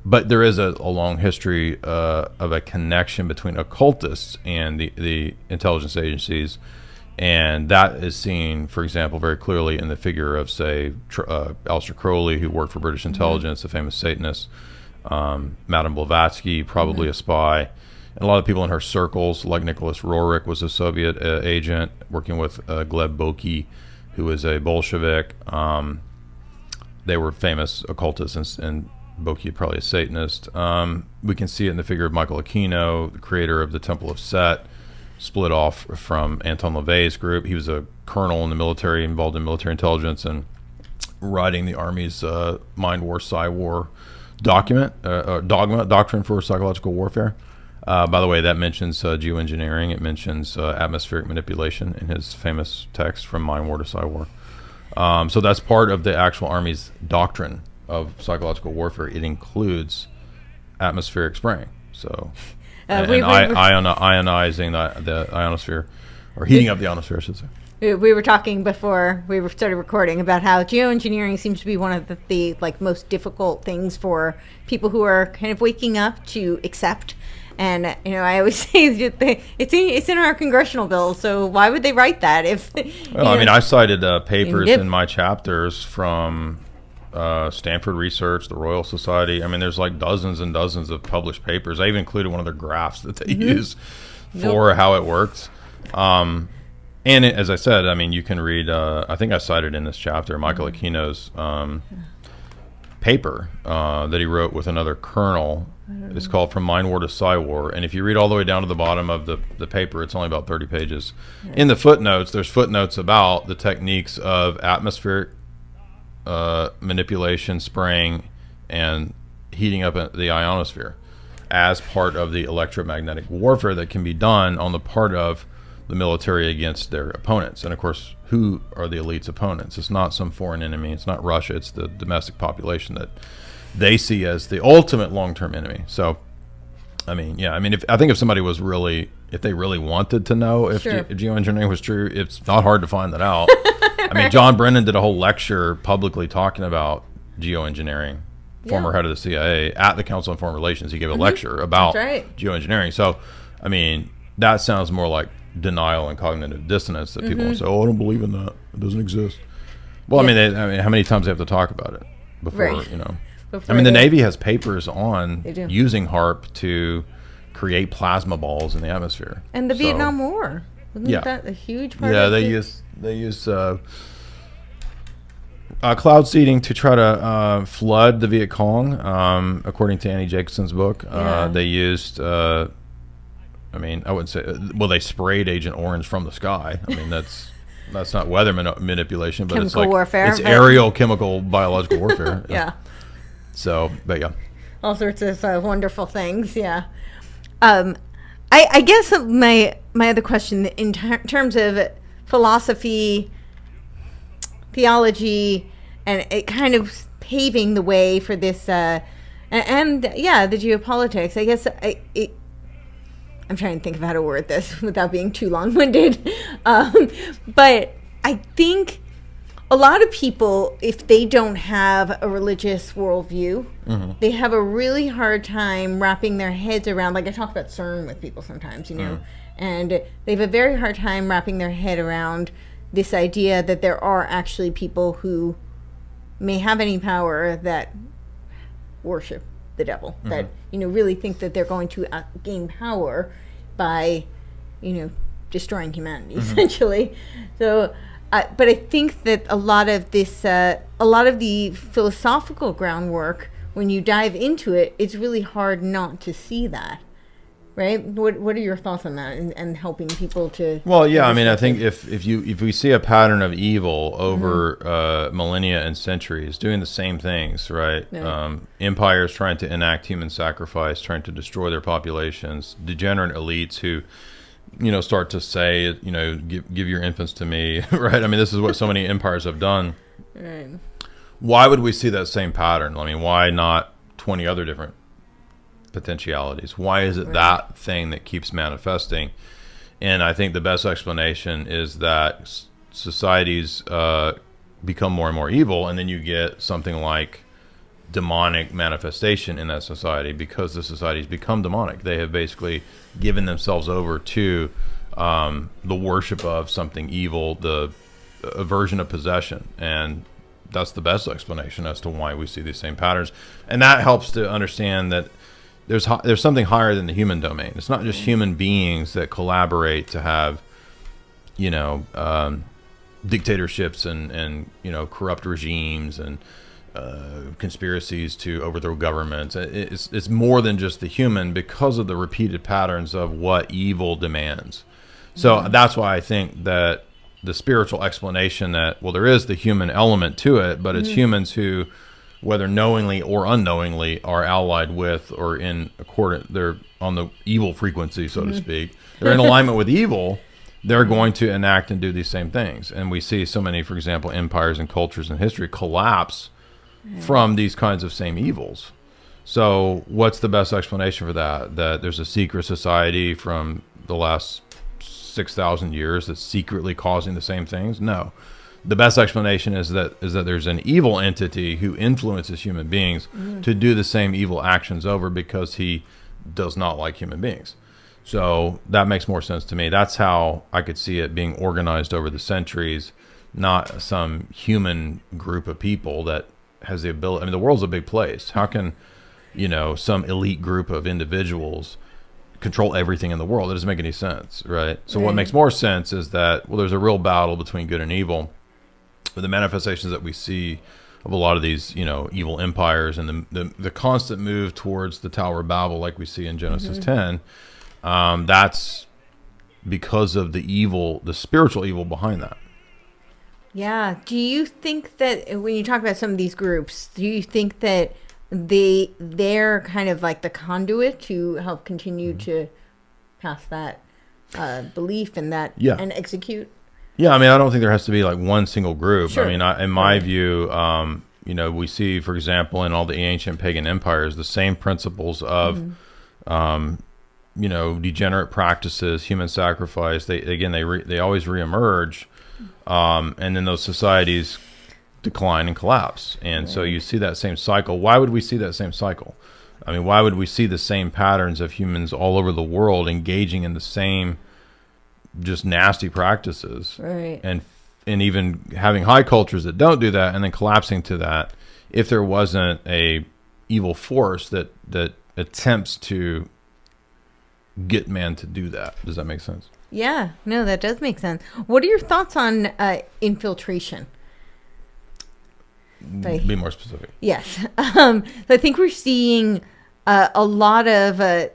But there is a long history of a connection between occultists and the intelligence agencies, and that is seen, for example, very clearly in the figure of, say, Aleister Crowley, who worked for British intelligence, the famous Satanist, Madame Blavatsky, probably a spy, and a lot of people in her circles, like Nicholas Roerich, was a Soviet agent working with Gleb Boki, who was a Bolshevik. They were famous occultists and Boki probably a Satanist. We can see it in the figure of Michael Aquino, the creator of the Temple of Set, split off from Anton LaVey's group. He was a colonel in the military, involved in military intelligence, and writing the Army's Mind War, Psy War doctrine for psychological warfare. By the way, that mentions geoengineering. It mentions atmospheric manipulation in his famous text From Mind War to Psy War. So that's part of the actual Army's doctrine of psychological warfare. It includes atmospheric spraying. So, ionizing the ionosphere, or heating up the ionosphere, I should say. We were talking before we started recording about how geoengineering seems to be one of the like most difficult things for people who are kind of waking up to accept. And I always say it's in our congressional bill, so why would they write that if? Well, I mean, I cited papers in my chapters from Stanford Research, the Royal Society. I mean, there's like dozens and dozens of published papers. I even included one of their graphs that they use for how it works. And as I said, I mean, you can read, I think I cited in this chapter, Michael Aquino's paper that he wrote with another colonel. It's called From Mind War to Psy War. And if you read all the way down to the bottom of the paper, it's only about 30 pages. In the footnotes, there's footnotes about the techniques of atmospheric manipulation, spraying, and heating up the ionosphere as part of the electromagnetic warfare that can be done on the part of the military against their opponents. And of course, who are the elite's opponents? It's not some foreign enemy. It's not Russia. It's the domestic population that they see as the ultimate long-term enemy. So, I mean, yeah, I mean, I think if somebody was really, if they really wanted to know if geoengineering was true, it's not hard to find that out. I mean, John Brennan did a whole lecture publicly talking about geoengineering, former head of the CIA, at the Council on Foreign Relations. He gave a lecture about geoengineering. So, I mean, that sounds more like denial and cognitive dissonance that people say, oh, I don't believe in that. It doesn't exist. Well, I mean, how many times do they have to talk about it before, I mean, the Navy has papers on using HAARP to create plasma balls in the atmosphere. And the Vietnam War. Wasn't that a huge part of it? They use cloud seeding to try to flood the Viet Cong, according to Annie Jacobson's book. They used... I mean, I wouldn't say. Well, they sprayed Agent Orange from the sky. I mean, that's not weather manipulation, but chemical it's like warfare. It's aerial, chemical, biological warfare. So, but all sorts of wonderful things. I guess my other question in terms of philosophy, theology, and it kind of paving the way for this, the geopolitics. I guess I'm trying to think of how to word this without being too long-winded. But I think a lot of people, if they don't have a religious worldview, they have a really hard time wrapping their heads around, like I talk about CERN with people sometimes, and they have a very hard time wrapping their head around this idea that there are actually people who may have any power that worship the devil, that really think that they're going to gain power by destroying humanity essentially. So but I think that a lot of the philosophical groundwork, when you dive into it, it's really hard not to see that, right? What are your thoughts on that and helping people to? Well, yeah, I mean, I think if we see a pattern of evil over millennia and centuries doing the same things, right? Empires trying to enact human sacrifice, trying to destroy their populations, degenerate elites who, start to say, give your infants to me, right? I mean, this is what so many empires have done. Right. Why would we see that same pattern? I mean, why not 20 other different potentialities? Why is it that thing that keeps manifesting? And I think the best explanation is that societies become more and more evil, and then you get something like demonic manifestation in that society because the societies become demonic. They have basically given themselves over to the worship of something evil, the aversion of possession, and that's the best explanation as to why we see these same patterns. And that helps to understand that there's something higher than the human domain. It's not just human beings that collaborate to have, dictatorships and corrupt regimes and conspiracies to overthrow governments. It's more than just the human because of the repeated patterns of what evil demands. So that's why I think that the spiritual explanation that, well, there is the human element to it, but it's humans who, whether knowingly or unknowingly, are allied with or in accordance, they're on the evil frequency, so to speak. They're in alignment with evil. They're going to enact and do these same things. And we see so many, for example, empires and cultures in history collapse from these kinds of same evils. So what's the best explanation for that? That there's a secret society from the last 6,000 years that's secretly causing the same things? No. The best explanation is that there's an evil entity who influences human beings to do the same evil actions over because he does not like human beings. So that makes more sense to me. That's how I could see it being organized over the centuries, not some human group of people that has the ability. I mean, the world's a big place. How can, some elite group of individuals control everything in the world? It doesn't make any sense, right? So what makes more sense is that, well, there's a real battle between good and evil. But the manifestations that we see of a lot of these, evil empires and the constant move towards the Tower of Babel, like we see in Genesis 10, that's because of the spiritual evil behind that. Yeah. Do you think that when you talk about some of these groups, do you think that they're kind of like the conduit to help continue to pass that belief and that and execute? Yeah, I mean, I don't think there has to be like one single group. Sure. I mean, in my view, we see, for example, in all the ancient pagan empires, the same principles of, degenerate practices, human sacrifice. They always reemerge, and then those societies decline and collapse. And so you see that same cycle. Why would we see that same cycle? I mean, why would we see the same patterns of humans all over the world engaging in the same just nasty practices, right? And even having high cultures that don't do that and then collapsing to that, if there wasn't a evil force that attempts to get man to do that. Does that make sense? Yeah, no, that does make sense. What are your thoughts on infiltration? Be more specific. Yes. So I think we're seeing a lot of, I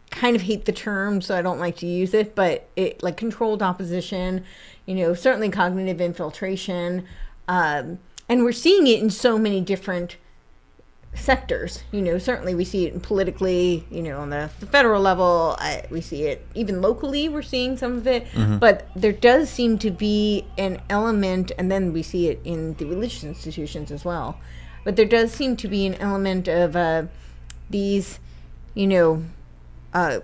kind of hate the term, so I don't like to use it, but it like controlled opposition, certainly cognitive infiltration. And we're seeing it in so many different sectors. Certainly we see it politically, on the federal level. We see it even locally. We're seeing some of it, but there does seem to be an element, and then we see it in the religious institutions as well. But there does seem to be an element of these, I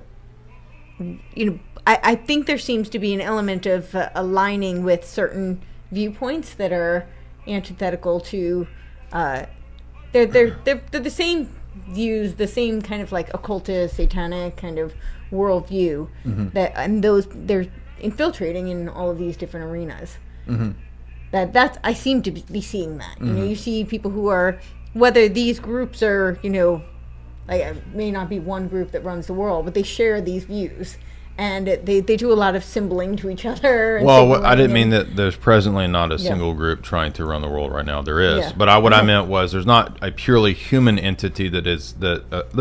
think there seems to be an element of aligning with certain viewpoints that are antithetical to. They're the same views, the same kind of like occultist, satanic kind of worldview they're infiltrating in all of these different arenas. That's I seem to be seeing that. You see people who are, whether these groups are, like it may not be one group that runs the world, but they share these views. And they do a lot of symboling to each other. And well, I didn't mean that there's presently not a single group trying to run the world right now. There is. Yeah. But what I meant was there's not a purely human entity there's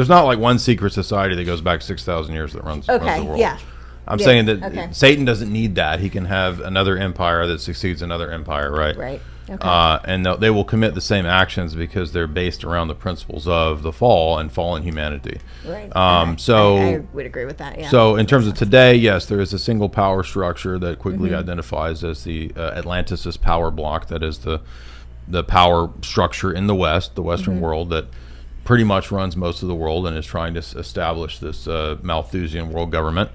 not like one secret society that goes back 6,000 years that runs the world. Yeah. I'm saying that Satan doesn't need that. He can have another empire that succeeds another empire, right? Right. Okay. And they will commit the same actions because they're based around the principles of the fall and fallen humanity. Right. So I would agree with that. Yeah. So in terms of today, yes, there is a single power structure that quickly identifies as the Atlanticist power block. That is the power structure in the West, the Western world, that pretty much runs most of the world and is trying to establish this Malthusian world government.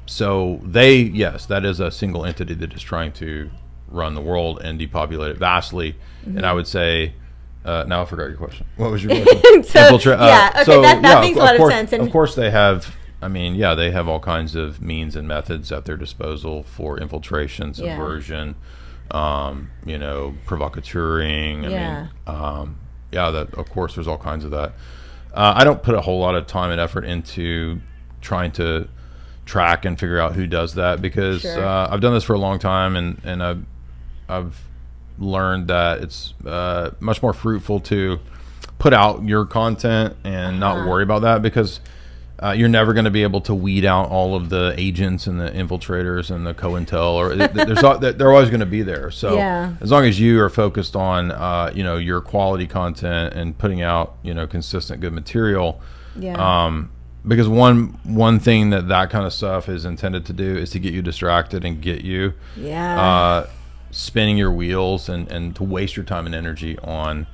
So that is a single entity that is trying to run the world and depopulate it vastly. And I would say, now I forgot your question. What was your question? That makes a lot of sense. And of course they have, they have all kinds of means and methods at their disposal for infiltration, subversion, provocateuring. Of course there's all kinds of that. I don't put a whole lot of time and effort into trying to track and figure out who does that because I've done this for a long time and I've learned that it's much more fruitful to put out your content and not worry about that, because you're never going to be able to weed out all of the agents and the infiltrators and the COINTEL, or they're always going to be there. So as long as you are focused on your quality content and putting out consistent good material, because one thing that kind of stuff is intended to do is to get you distracted and get you spinning your wheels and to waste your time and energy on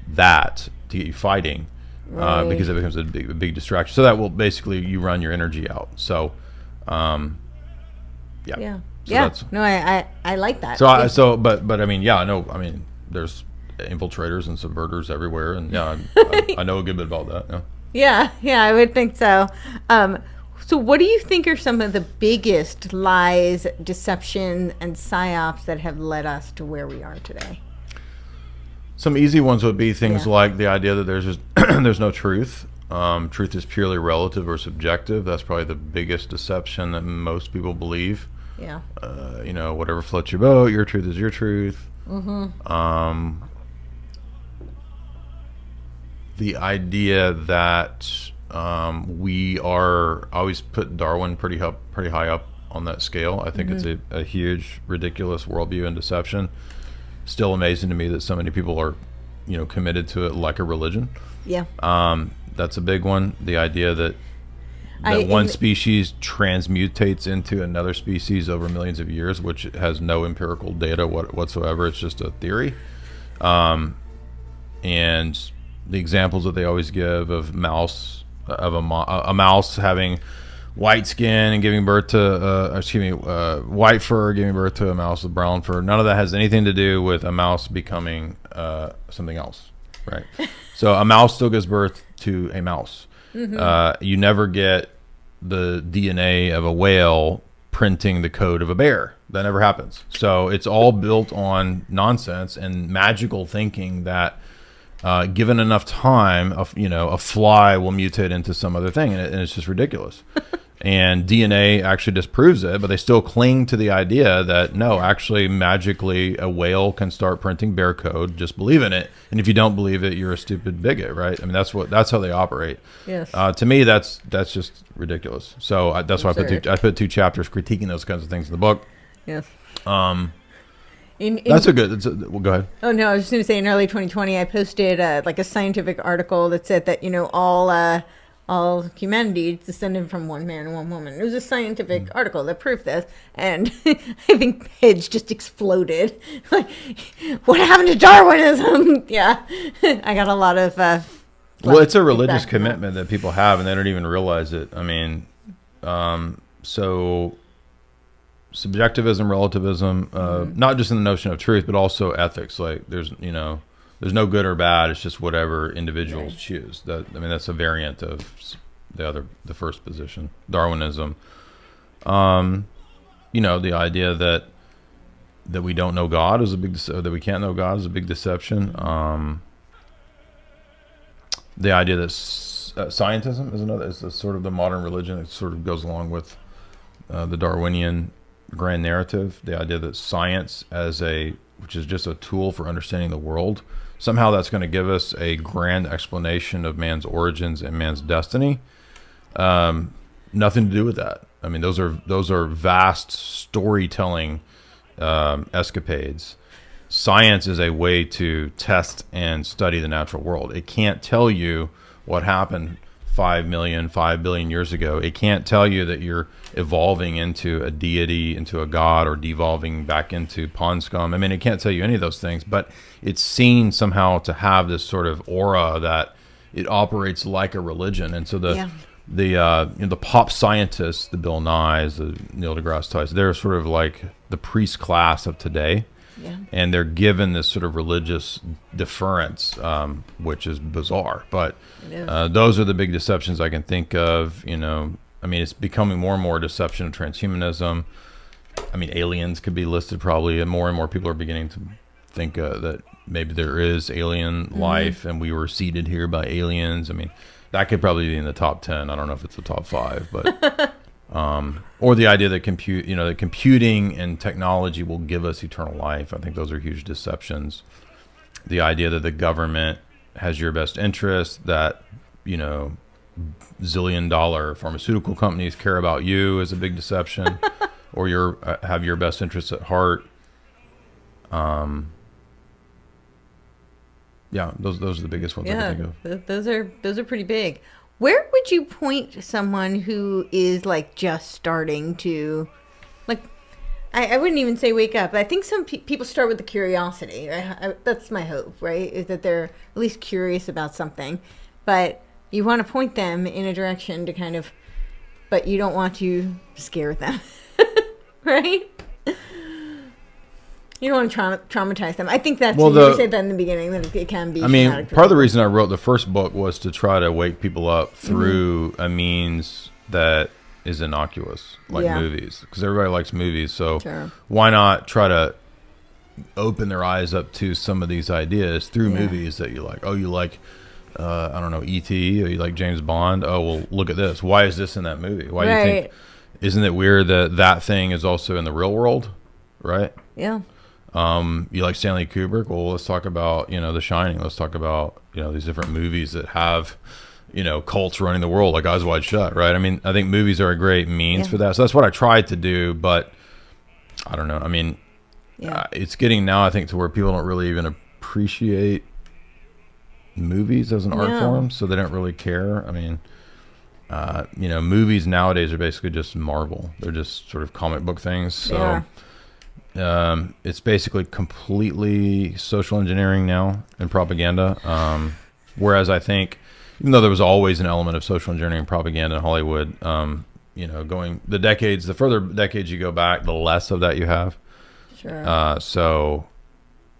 that, to get you fighting. Because it becomes a big distraction. So that will basically, you run your energy out. So, So no, I like that. But I mean, I know. I mean, there's infiltrators and subverters everywhere, and I know a good bit about that. Yeah, I would think so. So what do you think are some of the biggest lies, deception, and psyops that have led us to where we are today? Some easy ones would be things like the idea that there's no truth. Truth is purely relative or subjective. That's probably the biggest deception that most people believe. Yeah. Whatever floats your boat, your truth is your truth. Mm-hmm. The idea that we are always put Darwin pretty high up on that scale. I think it's a huge, ridiculous worldview and deception. Still amazing to me that so many people are, committed to it like a religion. Yeah. That's a big one. The idea that one species transmutates into another species over millions of years, which has no empirical data whatsoever. It's just a theory. And the examples that they always give of a mouse having white skin and giving birth to white fur giving birth to a mouse with brown fur. None of that has anything to do with a mouse becoming something else, right? So a mouse still gives birth to a mouse. Mm-hmm. You never get the DNA of a whale printing the code of a bear. That never happens. So it's all built on nonsense and magical thinking that given enough time, a fly will mutate into some other thing, and it's just ridiculous. And DNA actually disproves it, but they still cling to the idea that no, actually, magically, a whale can start printing bear code. Just believe in it, and if you don't believe it, you're a stupid bigot, right? I mean, that's how they operate. Yes. To me, that's just ridiculous. So that's why I put two chapters critiquing those kinds of things in the book. Yes. Well, go ahead. Oh no, I was just going to say, in early 2020, I posted a scientific article that said that all humanity is descended from one man and one woman. It was a scientific article that proved this, and I think Pidge just exploded. Like, what happened to Darwinism? Yeah, I got a lot of. Well, it's a religious commitment that people have, and they don't even realize it. I mean, so subjectivism, relativism, not just in the notion of truth, but also ethics. Like, there's no good or bad. It's just whatever individuals choose. That's a variant of the first position, Darwinism. The idea that we don't know God is that we can't know God is a big deception. The idea that scientism is another. Is sort of the modern religion. It sort of goes along with the Darwinian grand narrative. The idea that science which is just a tool for understanding the world, somehow that's going to give us a grand explanation of man's origins and man's destiny. Nothing to do with that. I mean, those are vast storytelling escapades. Science is a way to test and study the natural world. It can't tell you what happened 5 billion years ago. It can't tell you that you're evolving into a deity, into a god, or devolving back into pond scum. I mean, it can't tell you any of those things, but it's seen somehow to have this sort of aura that it operates like a religion. And so the pop scientists, the Bill Nyes, the Neil deGrasse Tyson, they're sort of like the priest class of today. Yeah. And they're given this sort of religious deference, which is bizarre. But those are the big deceptions I can think of. It's becoming more and more deception of transhumanism. I mean, aliens could be listed probably, and more people are beginning to think that maybe there is alien life, and we were seeded here by aliens. I mean, that could probably be in the top 10. I don't know if it's the top 5, but or the idea that that computing and technology will give us eternal life. I think those are huge deceptions. The idea that the government has your best interest, that zillion-dollar pharmaceutical companies care about you is a big deception, or have your best interests at heart. Yeah, those are the biggest ones I can think of. Those are pretty big. Where would you point someone who is like just starting to, like, I wouldn't even say wake up. I think some people start with the curiosity. That's my hope, right? Is that they're at least curious about something, but you want to point them in a direction to kind of, but you don't want to scare them, right? You don't want to traumatize them. I think that's, you said that in the beginning, that it can be. I mean, part of the reason I wrote the first book was to try to wake people up through a means that is innocuous, like movies, because everybody likes movies. So why not try to open their eyes up to some of these ideas through movies that you like? Oh, you like, I don't know, E.T., or you like James Bond? Oh, well, look at this. Why is this in that movie? Why do you think, isn't it weird that thing is also in the real world, right? Yeah. You like Stanley Kubrick? Well, let's talk about, The Shining. Let's talk about, these different movies that have, cults running the world, like Eyes Wide Shut, right? I mean, I think movies are a great means for that. So that's what I tried to do, but I don't know. I mean, it's getting now, I think, to where people don't really even appreciate movies as an art form, so they don't really care. I mean, movies nowadays are basically just Marvel. They're just sort of comic book things. So it's basically completely social engineering now and propaganda. Whereas I think, even though there was always an element of social engineering and propaganda in Hollywood, going the further decades you go back, the less of that you have. Sure.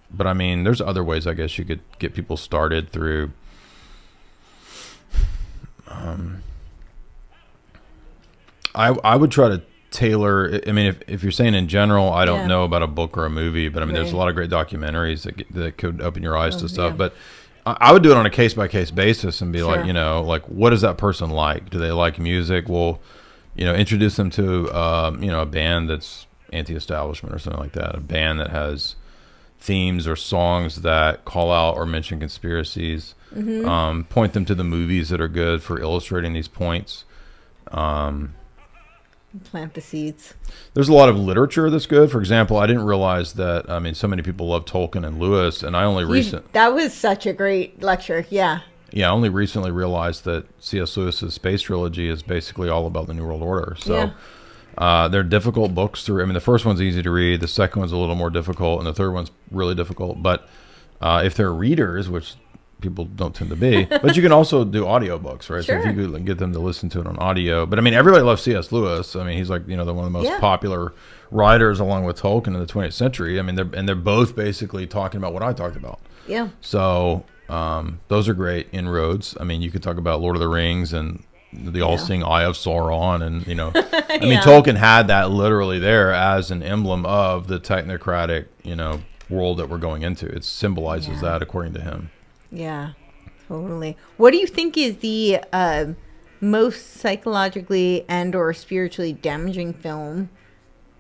But I mean, there's other ways I guess you could get people started through. I would try to tailor. I mean, if you're saying in general, I don't know about a book or a movie, but I mean, there's a lot of great documentaries that could open your eyes to stuff. But I would do it on a case by case basis and be like, like, what is that person like? Do they like music? Well, introduce them to a band that's anti-establishment or something like that. A band that has themes or songs that call out or mention conspiracies. Point them to the movies that are good for illustrating these points. Plant the seeds. There's a lot of literature that's good. For example, I didn't realize that, I mean, so many people love Tolkien and Lewis, and I only that was such a great lecture. Yeah, I only recently realized that C.S. Lewis's Space Trilogy is basically all about the New World Order. So they're difficult books to read. I mean, the first one's easy to read, the second one's a little more difficult, and the third one's really difficult. But if they're readers, which people don't tend to be, but you can also do audiobooks, right? Sure. So if you could get them to listen to it on audio. But I mean, everybody loves C.S. Lewis. I mean, he's like, one of the most popular writers along with Tolkien in the 20th century. I mean, they're both basically talking about what I talked about. Yeah. So those are great inroads. I mean, you could talk about Lord of the Rings and the all-seeing eye of Sauron, and I mean, Tolkien had that literally there as an emblem of the technocratic, world that we're going into. It symbolizes that, according to him. Yeah, totally. What do you think is the most psychologically and or spiritually damaging film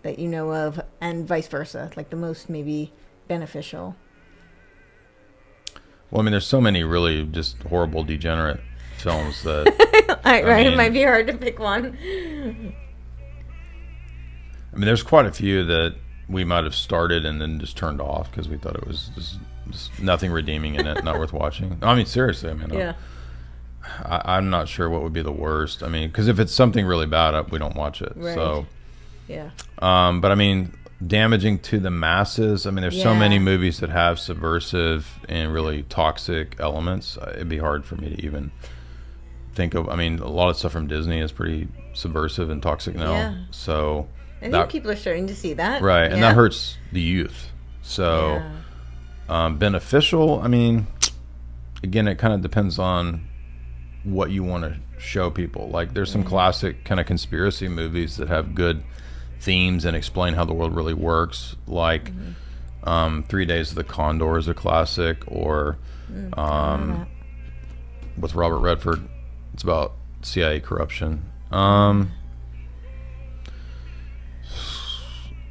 that you know of, and vice versa, like the most maybe beneficial? Well, I mean, there's so many really just horrible, degenerate films that... Right, it might be hard to pick one. I mean, there's quite a few that we might have started and then just turned off because we thought it was just nothing redeeming in it, not worth watching. I mean, seriously, I mean, I'm not sure what would be the worst. I mean, because if it's something really bad, we don't watch it. Right. So, but I mean, damaging to the masses. I mean, there's so many movies that have subversive and really toxic elements. It'd be hard for me to even think of. I mean, a lot of stuff from Disney is pretty subversive and toxic now. Yeah. So I think people are starting to see that. Right, and that hurts the youth. So. Beneficial, I mean, again, it kind of depends on what you want to show people. Like, there's some classic kind of conspiracy movies that have good themes and explain how the world really works, like 3 Days of the Condor is a classic, or with Robert Redford, it's about CIA corruption.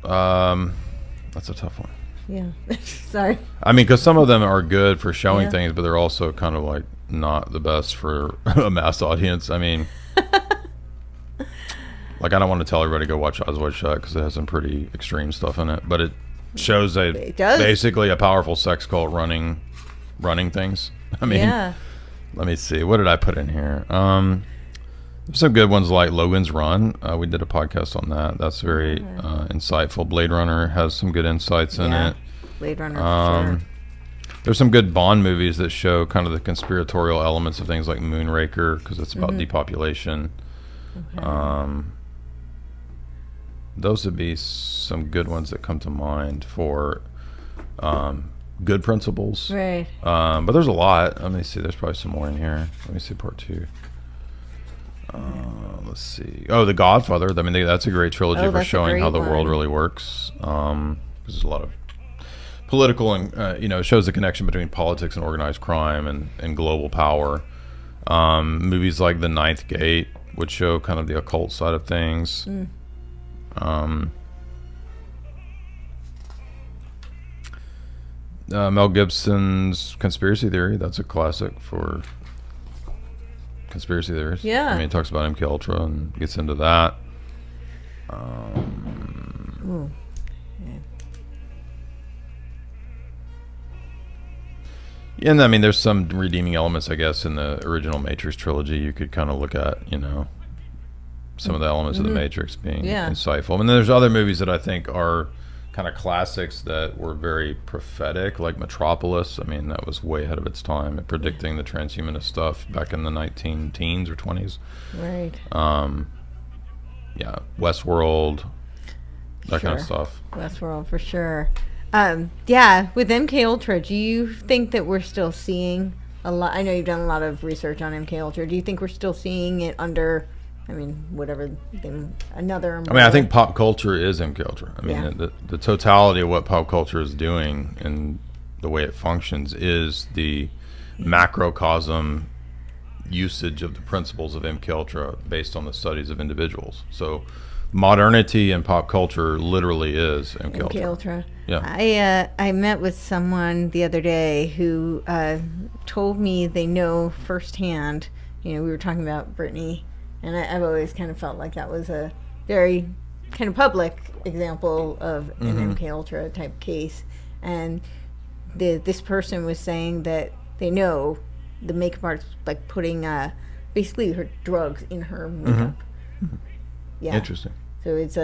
That's a tough one. Yeah. Sorry. I mean, because some of them are good for showing Yeah. things, but they're also kind of like not the best for a mass audience. I mean, like I don't want to tell everybody to go watch Eyes Wide Shut because it has some pretty extreme stuff in it, but it shows It does. basically a powerful sex cult running things. I mean, Yeah. let me see. What did I put in here? There's some good ones like Logan's Run. We did a podcast on that. That's very insightful. Blade Runner has some good insights in Yeah. it. Blade Runner. For sure. There's some good Bond movies that show kind of the conspiratorial elements of things like Moonraker because it's about depopulation. Okay. Those would be some good ones that come to mind for good principles. Right. But there's a lot. Let me see. There's probably some more in here. Let me see part 2. Let's see. Oh, The Godfather. I mean, that's a great trilogy for that's a showing how great the world one. really works. There's a lot of political and it shows the connection between politics and organized crime and global power. Movies like The Ninth Gate would show kind of the occult side of things. Mel Gibson's Conspiracy Theory. That's a classic for conspiracy theories. Yeah. I mean, it talks about MK Ultra and gets into that. Ooh. Yeah. And I mean, there's some redeeming elements, I guess, in the original Matrix trilogy. You could kind of look at, some of the elements of the Matrix being insightful. And then there's other movies that I think are kind of classics that were very prophetic, like Metropolis. I mean, that was way ahead of its time at predicting the transhumanist stuff back in the 19-teens or 20s. Right. Yeah, Westworld, that kind of stuff. Westworld for sure. Yeah, with MK Ultra, do you think that we're still seeing a lot? I know you've done a lot of research on MK Ultra. Do you think we're still seeing it under, whatever another umbrella? I mean, I think pop culture is MK Ultra. I mean, the totality of what pop culture is doing and the way it functions is the macrocosm usage of the principles of MK Ultra based on the studies of individuals. So modernity and pop culture literally is MK Ultra. Yeah. I met with someone the other day who told me they know firsthand. We were talking about Brittany, and I've always kind of felt like that was a very kind of public example of an MK Ultra type case. And this person was saying that they know the makeup artist like putting basically her drugs in her makeup. Yeah. Interesting. So it's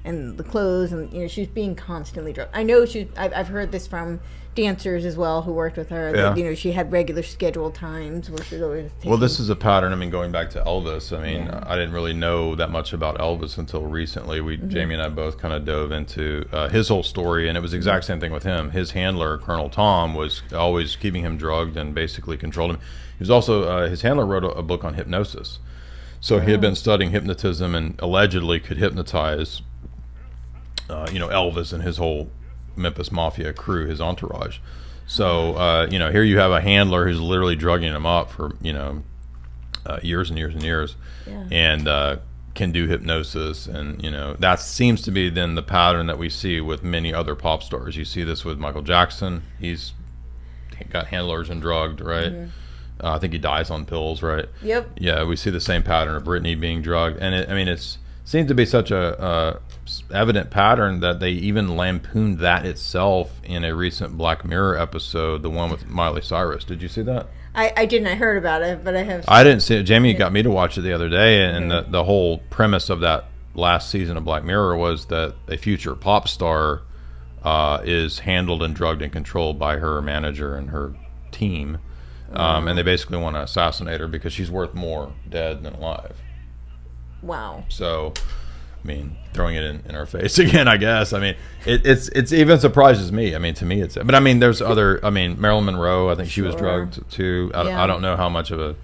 and the clothes, and she's being constantly drugged. I know I've heard this from dancers as well who worked with her. Yeah. That, she had regular scheduled times where she's always taking. Well, this is a pattern. I mean, going back to Elvis, I didn't really know that much about Elvis until recently. Jamie and I both kind of dove into his whole story, and it was the exact same thing with him. His handler, Colonel Tom, was always keeping him drugged and basically controlled him. He was also his handler wrote a book on hypnosis. So he had been studying hypnotism and allegedly could hypnotize, Elvis and his whole Memphis Mafia crew, his entourage. So, here you have a handler who's literally drugging him up for, years and years and years, and can do hypnosis. And, that seems to be then the pattern that we see with many other pop stars. You see this with Michael Jackson. He's got handlers and drugged, right? I think he dies on pills, right? Yep. Yeah, we see the same pattern of Britney being drugged, and it seems to be such a evident pattern that they even lampooned that itself in a recent Black Mirror episode, the one with Miley Cyrus. Did you see that? I didn't. I heard about it, but I have. I didn't see it. Jamie got me to watch it the other day, and the whole premise of that last season of Black Mirror was that a future pop star is handled and drugged and controlled by her manager and her team. And they basically want to assassinate her because she's worth more dead than alive. Wow. So, throwing it in her face again, I guess. It's even surprises me. To me, but there's other. Marilyn Monroe. I think she was drugged too. I don't know how much of a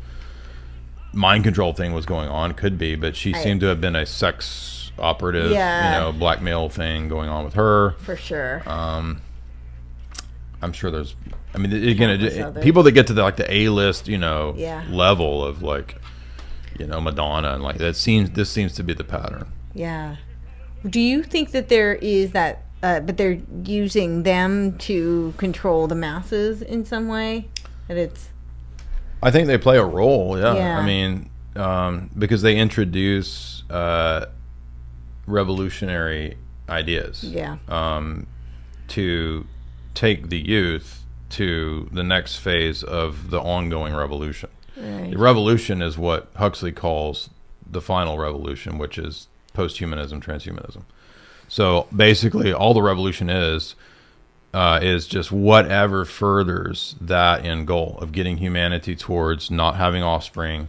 mind control thing was going on. Could be, but she seemed to have been a sex operative. Blackmail thing going on with her. For sure. I'm sure there's. People that get to the A-list, level of Madonna and this seems to be the pattern. Yeah. Do you think that there is that, but they're using them to control the masses in some way? That it's. I think they play a role. Yeah. Yeah. I mean, because they introduce revolutionary ideas. Yeah. To take the youth to the next phase of the ongoing revolution. Right. The revolution is what Huxley calls the final revolution, which is post-humanism, transhumanism. So basically, all the revolution is just whatever furthers that end goal of getting humanity towards not having offspring,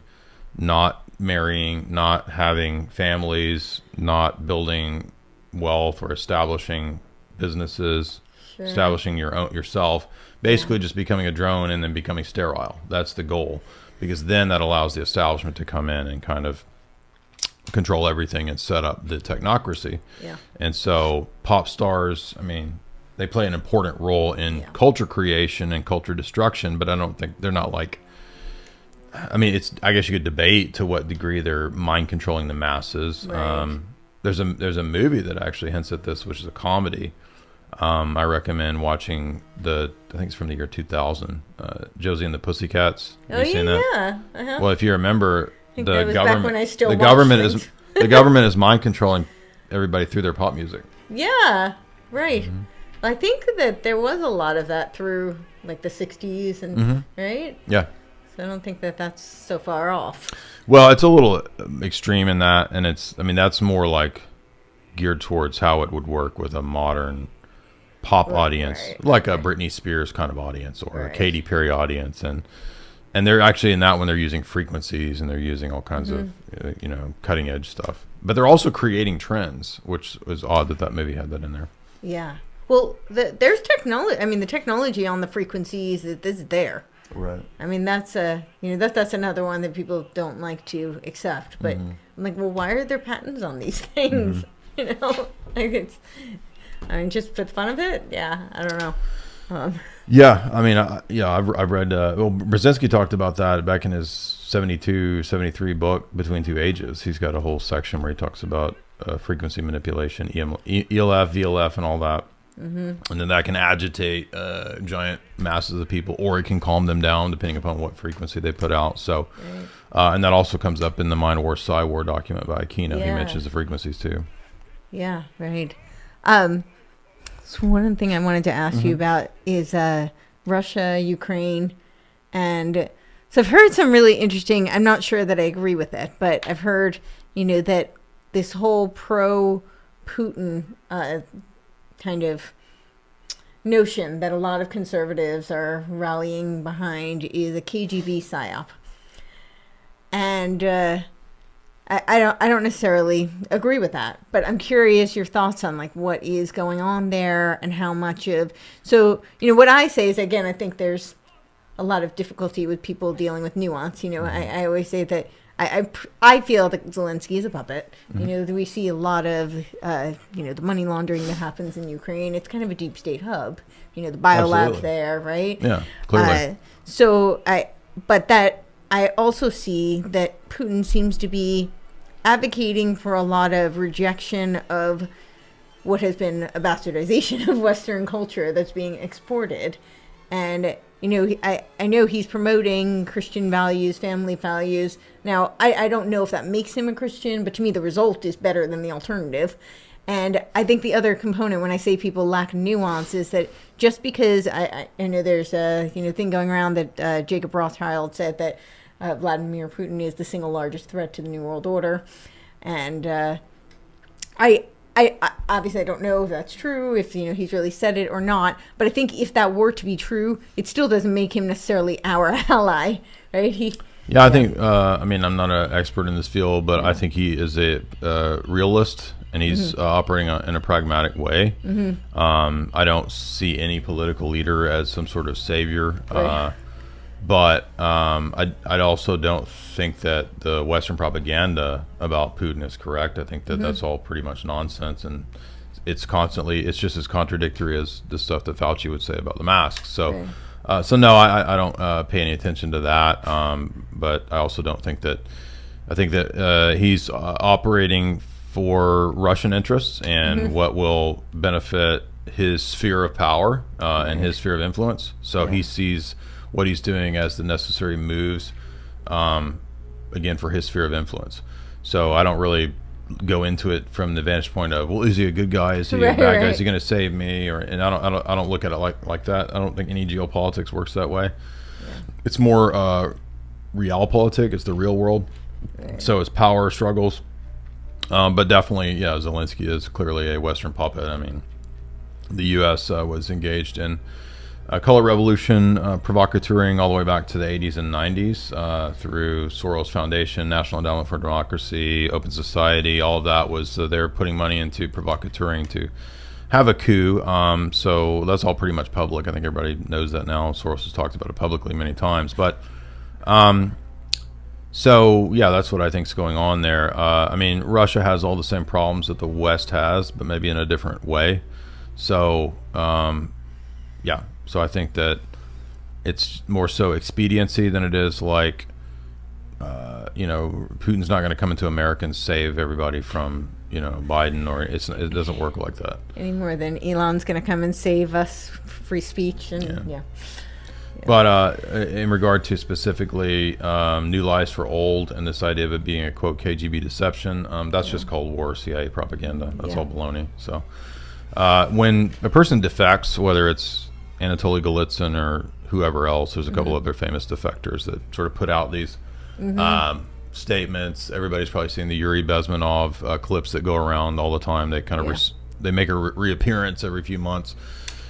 not marrying, not having families, not building wealth or establishing businesses, Sure. establishing yourself, basically just becoming a drone and then becoming sterile. That's the goal, because then that allows the establishment to come in and kind of control everything and set up the technocracy. Yeah. And so pop stars, I mean, they play an important role in culture creation and culture destruction, but I don't think they're not like, I mean, I guess you could debate to what degree they're mind controlling the masses. Right. There's a movie that actually hints at this, which is a comedy. I recommend watching I think it's from the year 2000, Josie and the Pussycats. Have you seen that? Yeah. Uh-huh. Well, if you remember, I think that was back when I still the watched government things. is the government is mind controlling everybody through their pop music. Yeah, right. I think that there was a lot of that through like the 60s and right? Yeah. So I don't think that that's so far off. Well, it's a little extreme in that, and that's more like geared towards how it would work with a modern pop audience, like a Britney Spears kind of audience or a Katy Perry audience, and they're actually in that one they're using frequencies and they're using all kinds of cutting edge stuff, but they're also creating trends, which was odd that movie had that in there. Yeah. Well, there's technology. I mean, the technology on the frequencies is there. Right. I mean, that's that's another one that people don't like to accept. But I'm like, well, why are there patents on these things? Like just for the fun of it. Yeah, I don't know. Yeah, I mean, I've read. Brzezinski talked about that back in his 72, 73 book, Between Two Ages. He's got a whole section where he talks about frequency manipulation, ELF, VLF, and all that. And then that can agitate giant masses of people, or it can calm them down depending upon what frequency they put out. So, and that also comes up in the Mind War, Psy War document by Aquino. Yeah. He mentions the frequencies too. Yeah, right. So one thing I wanted to ask you about is Russia, Ukraine, and so I've heard some really interesting. I'm not sure that I agree with it, but I've heard that this whole pro-Putin kind of notion that a lot of conservatives are rallying behind is a KGB psyop, and I don't necessarily agree with that, but I'm curious your thoughts on like what is going on there and how much of what I say is, again, I think there's a lot of difficulty with people dealing with nuance. I always say that I feel that Zelensky is a puppet. We see a lot of the money laundering that happens in Ukraine. It's kind of a deep state hub. The biolab's there, right? Yeah, clearly. But that I also see that Putin seems to be advocating for a lot of rejection of what has been a bastardization of Western culture that's being exported. And, I know he's promoting Christian values, family values. Now, I don't know if that makes him a Christian, but to me, the result is better than the alternative. And I think the other component when I say people lack nuance is that just because I know there's a thing going around that Jacob Rothschild said that Vladimir Putin is the single largest threat to the New World Order. And I obviously I don't know if that's true, if he's really said it or not, but I think if that were to be true, it still doesn't make him necessarily our ally, right? I think I mean, I'm not an expert in this field, but I think he is a realist, and he's operating in a pragmatic way. I don't see any political leader as some sort of savior. Right. But I also don't think that the Western propaganda about Putin is correct. I think that that's all pretty much nonsense, and it's just as contradictory as the stuff that Fauci would say about the masks. So, no, I don't pay any attention to that. But I also don't think that. I think that he's operating for Russian interests and what will benefit his sphere of power and his sphere of influence. So he sees what he's doing as the necessary moves, again, for his sphere of influence. So I don't really go into it from the vantage point of, well, is he a good guy? Is he a bad guy? Is he going to save me? And I don't look at it like that. I don't think any geopolitics works that way. It's more realpolitik. It's the real world. So it's power struggles. But definitely, Zelensky is clearly a Western puppet. I mean, the U.S. Was engaged in color revolution, provocateuring all the way back to the 80s and 90s through Soros Foundation, National Endowment for Democracy, Open Society. All of that was they're putting money into provocateuring to have a coup. So that's all pretty much public. I think everybody knows that now. Soros has talked about it publicly many times. But so, that's what I think is going on there. I mean, Russia has all the same problems that the West has, but maybe in a different way. So, so I think that it's more so expediency than it is like, Putin's not going to come into America and save everybody from, Biden, or it doesn't work like that. Any more than Elon's going to come and save us free speech and But in regard to specifically New Lies for Old and this idea of it being a, quote, KGB deception, that's just Cold War CIA propaganda. That's all baloney. So when a person defects, whether it's Anatoly Golitsyn or whoever else, there's a couple other famous defectors that sort of put out these statements. Everybody's probably seen the Yuri Bezmenov clips that go around all the time. They kind of they make a reappearance every few months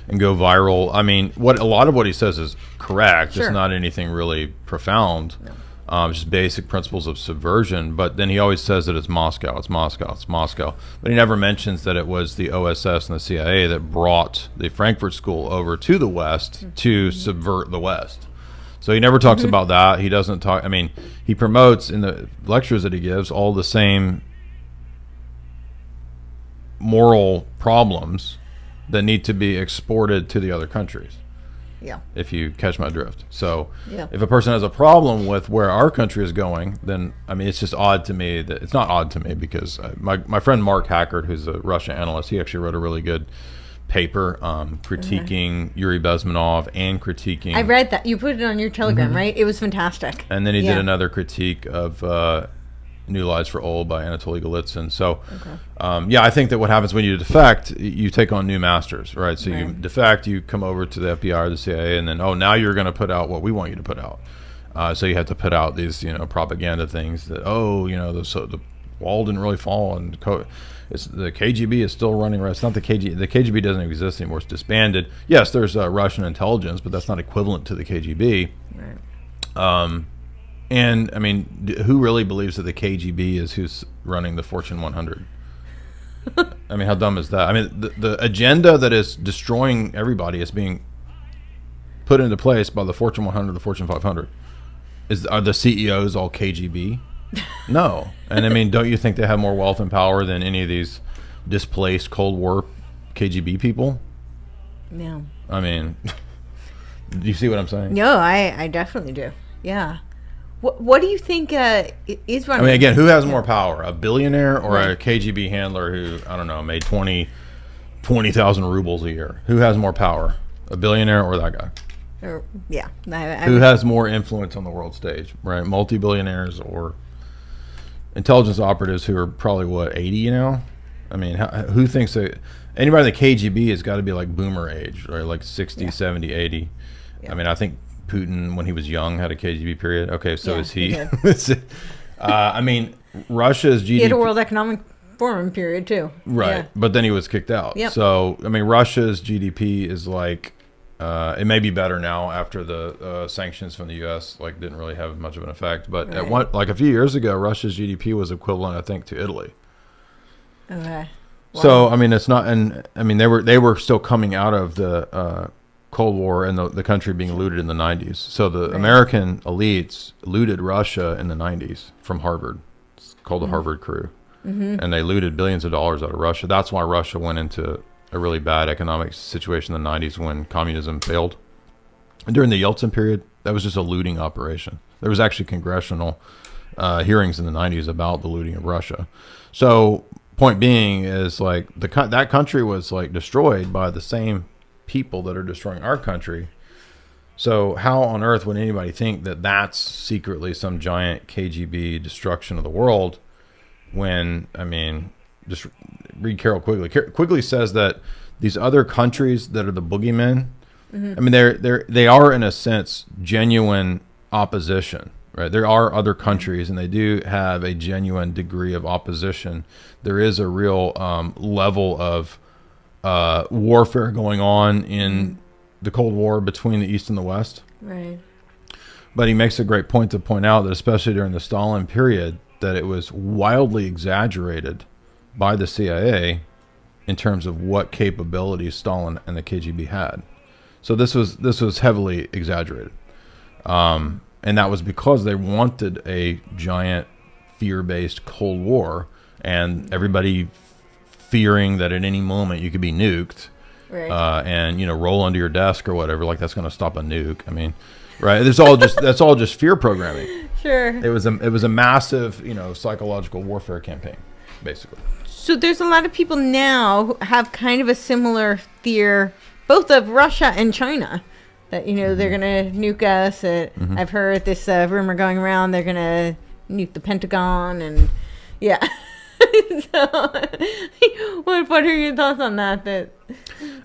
and go viral. I mean, a lot of what he says is correct. It's not anything really profound. It's just basic principles of subversion. But then he always says that it's Moscow, it's Moscow, it's Moscow. But he never mentions that it was the OSS and the CIA that brought the Frankfurt School over to the West to subvert the West. So he never talks about that. He doesn't talk. I mean, he promotes in the lectures that he gives all the same moral problems that need to be exported to the other countries. If you catch my drift. So if a person has a problem with where our country is going, then, I mean, it's just odd to me that it's not odd to me because my friend Mark Hackert, who's a Russia analyst, he actually wrote a really good paper critiquing Yuri Bezmenov and critiquing. I read that. You put it on your Telegram, right? It was fantastic. And then he did another critique of New Lies for Old by Anatoly Golitsyn. So, I think that what happens when you defect, you take on new masters, right? So you defect, you come over to the FBI or the CIA, and then, now you're going to put out what we want you to put out. So you have to put out these, propaganda things that, the wall didn't really fall, and the KGB is still running. It's not the KGB. The KGB doesn't exist anymore. It's disbanded. Yes, there's Russian intelligence, but that's not equivalent to the KGB. Right. And I mean, who really believes that the KGB is who's running the Fortune 100? I mean, how dumb is that? I mean, the agenda that is destroying everybody is being put into place by the Fortune 100, the Fortune 500. Are the CEOs all KGB? No. And I mean, don't you think they have more wealth and power than any of these displaced Cold War KGB people? No. I mean, do you see what I'm saying? No, I definitely do. Yeah. What do you think is running? I mean, again, who has more power, a billionaire or a KGB handler who, I don't know, made 20,000 rubles a year? Who has more power, a billionaire or that guy? Who has more influence on the world stage, right? Multi-billionaires or intelligence operatives who are probably, 80 now? I mean, who thinks that anybody in the KGB has got to be like boomer age, right? Like 60, 70, 80. I mean, I think Putin, when he was young, had a KGB period. Okay, so is he? I mean, Russia's GDP. He had a World Economic Forum period too. Right, but then he was kicked out. So, I mean, Russia's GDP is like, it may be better now after the sanctions from the U.S. Didn't really have much of an effect. But a few years ago, Russia's GDP was equivalent, I think, to Italy. Okay. Wow. So, I mean, it's not, and I mean, they were still coming out of the Cold War and the country being looted in the 90s. So the American elites looted Russia in the 90s from Harvard. It's called the Harvard Crew. And they looted billions of dollars out of Russia. That's why Russia went into a really bad economic situation in the 90s when communism failed. And during the Yeltsin period, that was just a looting operation. There was actually congressional hearings in the 90s about the looting of Russia. So point being is like that country was like destroyed by the same people that are destroying our country. So how on earth would anybody think that that's secretly some giant KGB destruction of the world? When, I mean, just read Carol Quigley. Quigley says that these other countries that are the boogeymen, I mean, they are in a sense genuine opposition, right? There are other countries, and they do have a genuine degree of opposition. There is a real level of warfare going on in the Cold War between the East and the West. Right. But he makes a great point to point out that especially during the Stalin period, that it was wildly exaggerated by the CIA in terms of what capabilities Stalin and the KGB had. So this was heavily exaggerated. And that was because they wanted a giant fear-based Cold War, and everybody fearing that at any moment you could be nuked. Right. And roll under your desk or whatever, like that's going to stop a nuke. I mean, right? That's all just fear programming. Sure. It was a massive, psychological warfare campaign, basically. So there's a lot of people now who have kind of a similar fear, both of Russia and China, that they're going to nuke us. I've heard this rumor going around they're going to nuke the Pentagon, and yeah. So, what are your thoughts on that?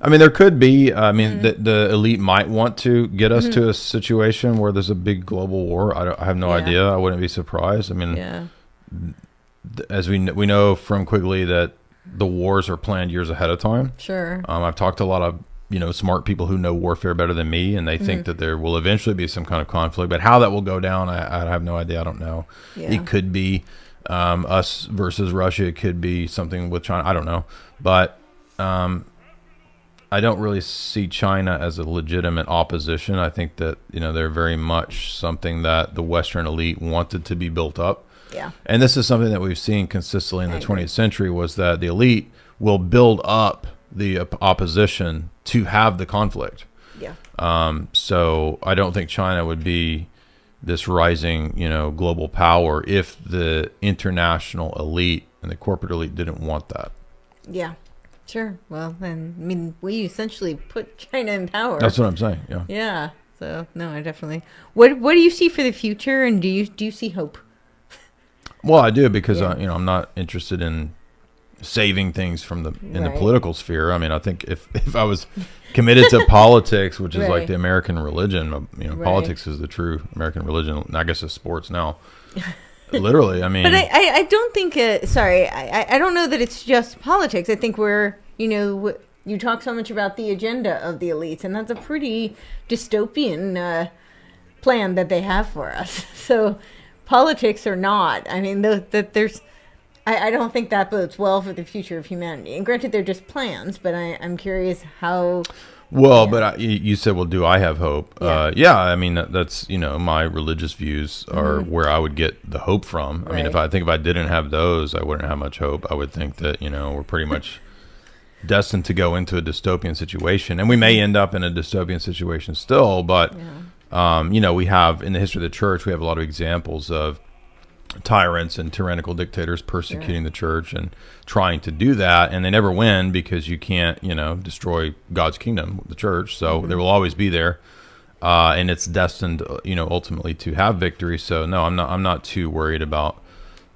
I mean, there could be. I mean, the elite might want to get us to a situation where there's a big global war. I have no idea. I wouldn't be surprised. I mean, as we know from Quigley that the wars are planned years ahead of time. Sure. I've talked to a lot of smart people who know warfare better than me, and they think that there will eventually be some kind of conflict. But how that will go down, I have no idea. I don't know. Yeah. It could be us versus Russia. It could be something with China. I don't know. But I don't really see China as a legitimate opposition. I think that, they're very much something that the Western elite wanted to be built up. Yeah. And this is something that we've seen consistently in the 20th century, was that the elite will build up the opposition to have the conflict. Yeah. So I don't think China would be this rising, global power if the international elite and the corporate elite didn't want that. Yeah, sure. Well, then, I mean, we essentially put China in power. That's what I'm saying. Yeah. Yeah. So no, I definitely. What do you see for the future, and do you see hope? Well, I do, because I'm not interested in saving things from the political sphere. I mean, I think if I was committed to politics, which is like the American religion, politics is the true American religion. And I guess it's sports now. Literally, I mean. But I don't think. I don't know that it's just politics. I think we're you talk so much about the agenda of the elites, and that's a pretty dystopian plan that they have for us. So politics or not, I mean, there's. I don't think that bodes well for the future of humanity. And granted, they're just plans, but I'm curious how. Well, but you said, well, do I have hope? Yeah. I mean, that's, my religious views are where I would get the hope from. I mean, if I didn't have those, I wouldn't have much hope. I would think that, we're pretty much destined to go into a dystopian situation. And we may end up in a dystopian situation still, but, we have, in the history of the church, we have a lot of examples of tyrants and tyrannical dictators persecuting the church and trying to do that, and they never win, because you can't destroy God's kingdom, the church. So they will always be there, and it's destined ultimately to have victory. So no, I'm not too worried about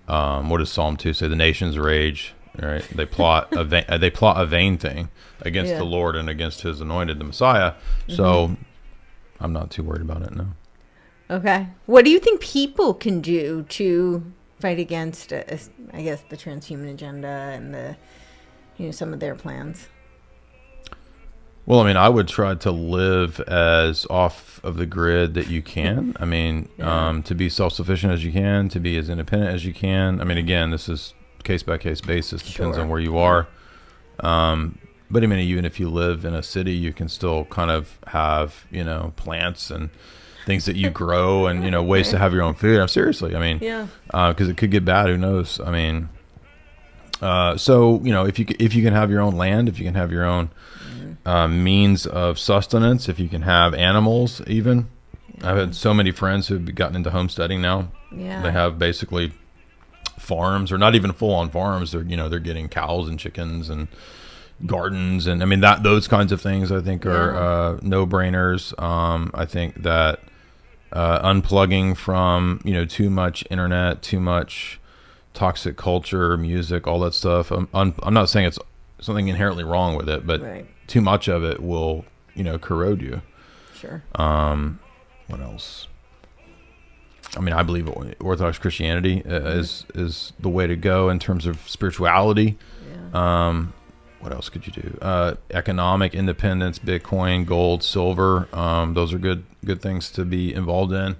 what does Psalm 2 say? The nations rage, right? They plot a vain thing against the Lord and against his anointed, the Messiah. So I'm not too worried about it. No. Okay. What do you think people can do to fight against, I guess, the transhuman agenda and the, some of their plans? Well, I mean, I would try to live as off of the grid that you can. I mean, to be self-sufficient as you can, to be as independent as you can. I mean, again, this is case-by-case basis. Depends on where you are. But I mean, even if you live in a city, you can still kind of have, plants and things that you grow and, ways to have your own food. Seriously, I mean, because it could get bad. Who knows? I mean, so, if you can have your own land, if you can have your own means of sustenance, if you can have animals, even. I've had so many friends who've gotten into homesteading now. They have basically farms, or not even full on farms. They're they're getting cows and chickens and gardens, and I mean those kinds of things I think are no brainers. I think that unplugging from too much internet, too much toxic culture, music, all that stuff. I'm not saying it's something inherently wrong with it, but too much of it will corrode you. Sure. What else? I mean, I believe Orthodox Christianity is the way to go in terms of spirituality. Yeah. What else could you do? Economic independence, Bitcoin, gold, silver. Those are good things to be involved in.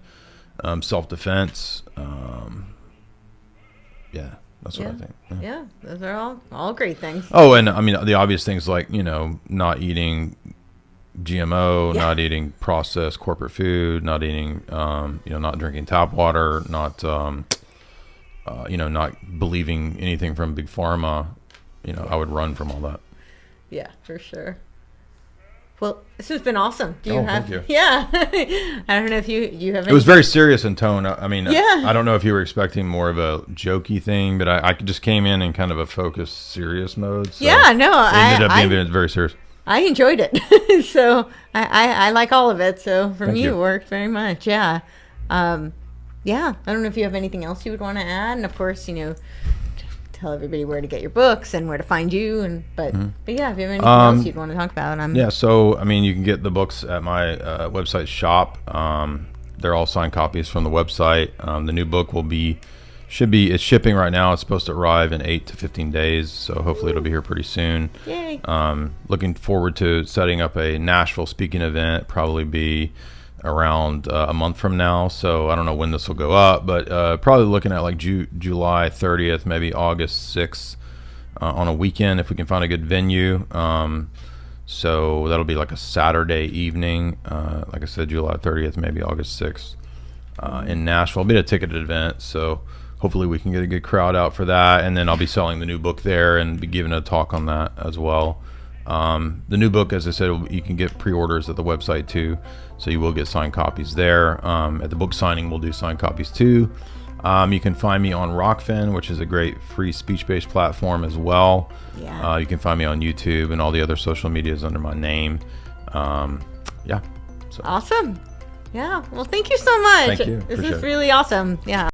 Self-defense. Yeah, that's what I think. Yeah, those are all great things. Oh, and I mean, the obvious things like, not eating GMO, not eating processed corporate food, not eating, not drinking tap water, not, not believing anything from Big Pharma. I would run from all that. Yeah, for sure. Well, this has been awesome. Do you have? Thank you. Yeah. I don't know if you have. It was very serious in tone. I mean, yeah. I don't know if you were expecting more of a jokey thing, but I just came in kind of a focused, serious mode. So yeah, no, it ended up being very serious. I enjoyed it. So I like all of it. So for me, it worked very much. Yeah. Yeah. I don't know if you have anything else you would want to add. And of course, tell everybody where to get your books and where to find you. But yeah, if you have anything else you'd want to talk about. Yeah. So, I mean, you can get the books at my website shop. They're all signed copies from the website. The new book it's shipping right now. It's supposed to arrive in 8 to 15 days. So hopefully it'll be here pretty soon. Yay. Looking forward to setting up a Nashville speaking event, probably be around a month from now. So I don't know when this will go up, but probably looking at like July 30th, maybe August 6th on a weekend if we can find a good venue. So that'll be like a Saturday evening. Like I said, July 30th, maybe August 6th in Nashville. It'll be a ticketed event. So hopefully we can get a good crowd out for that. And then I'll be selling the new book there and be giving a talk on that as well. The new book, as I said, you can get pre-orders at the website too. So you will get signed copies there. At the book signing, we'll do signed copies too. You can find me on Rockfin, which is a great free speech-based platform as well. Yeah. You can find me on YouTube and all the other social medias under my name. Yeah. So. Awesome. Yeah. Well, thank you so much. Thank you. This is really awesome. Yeah.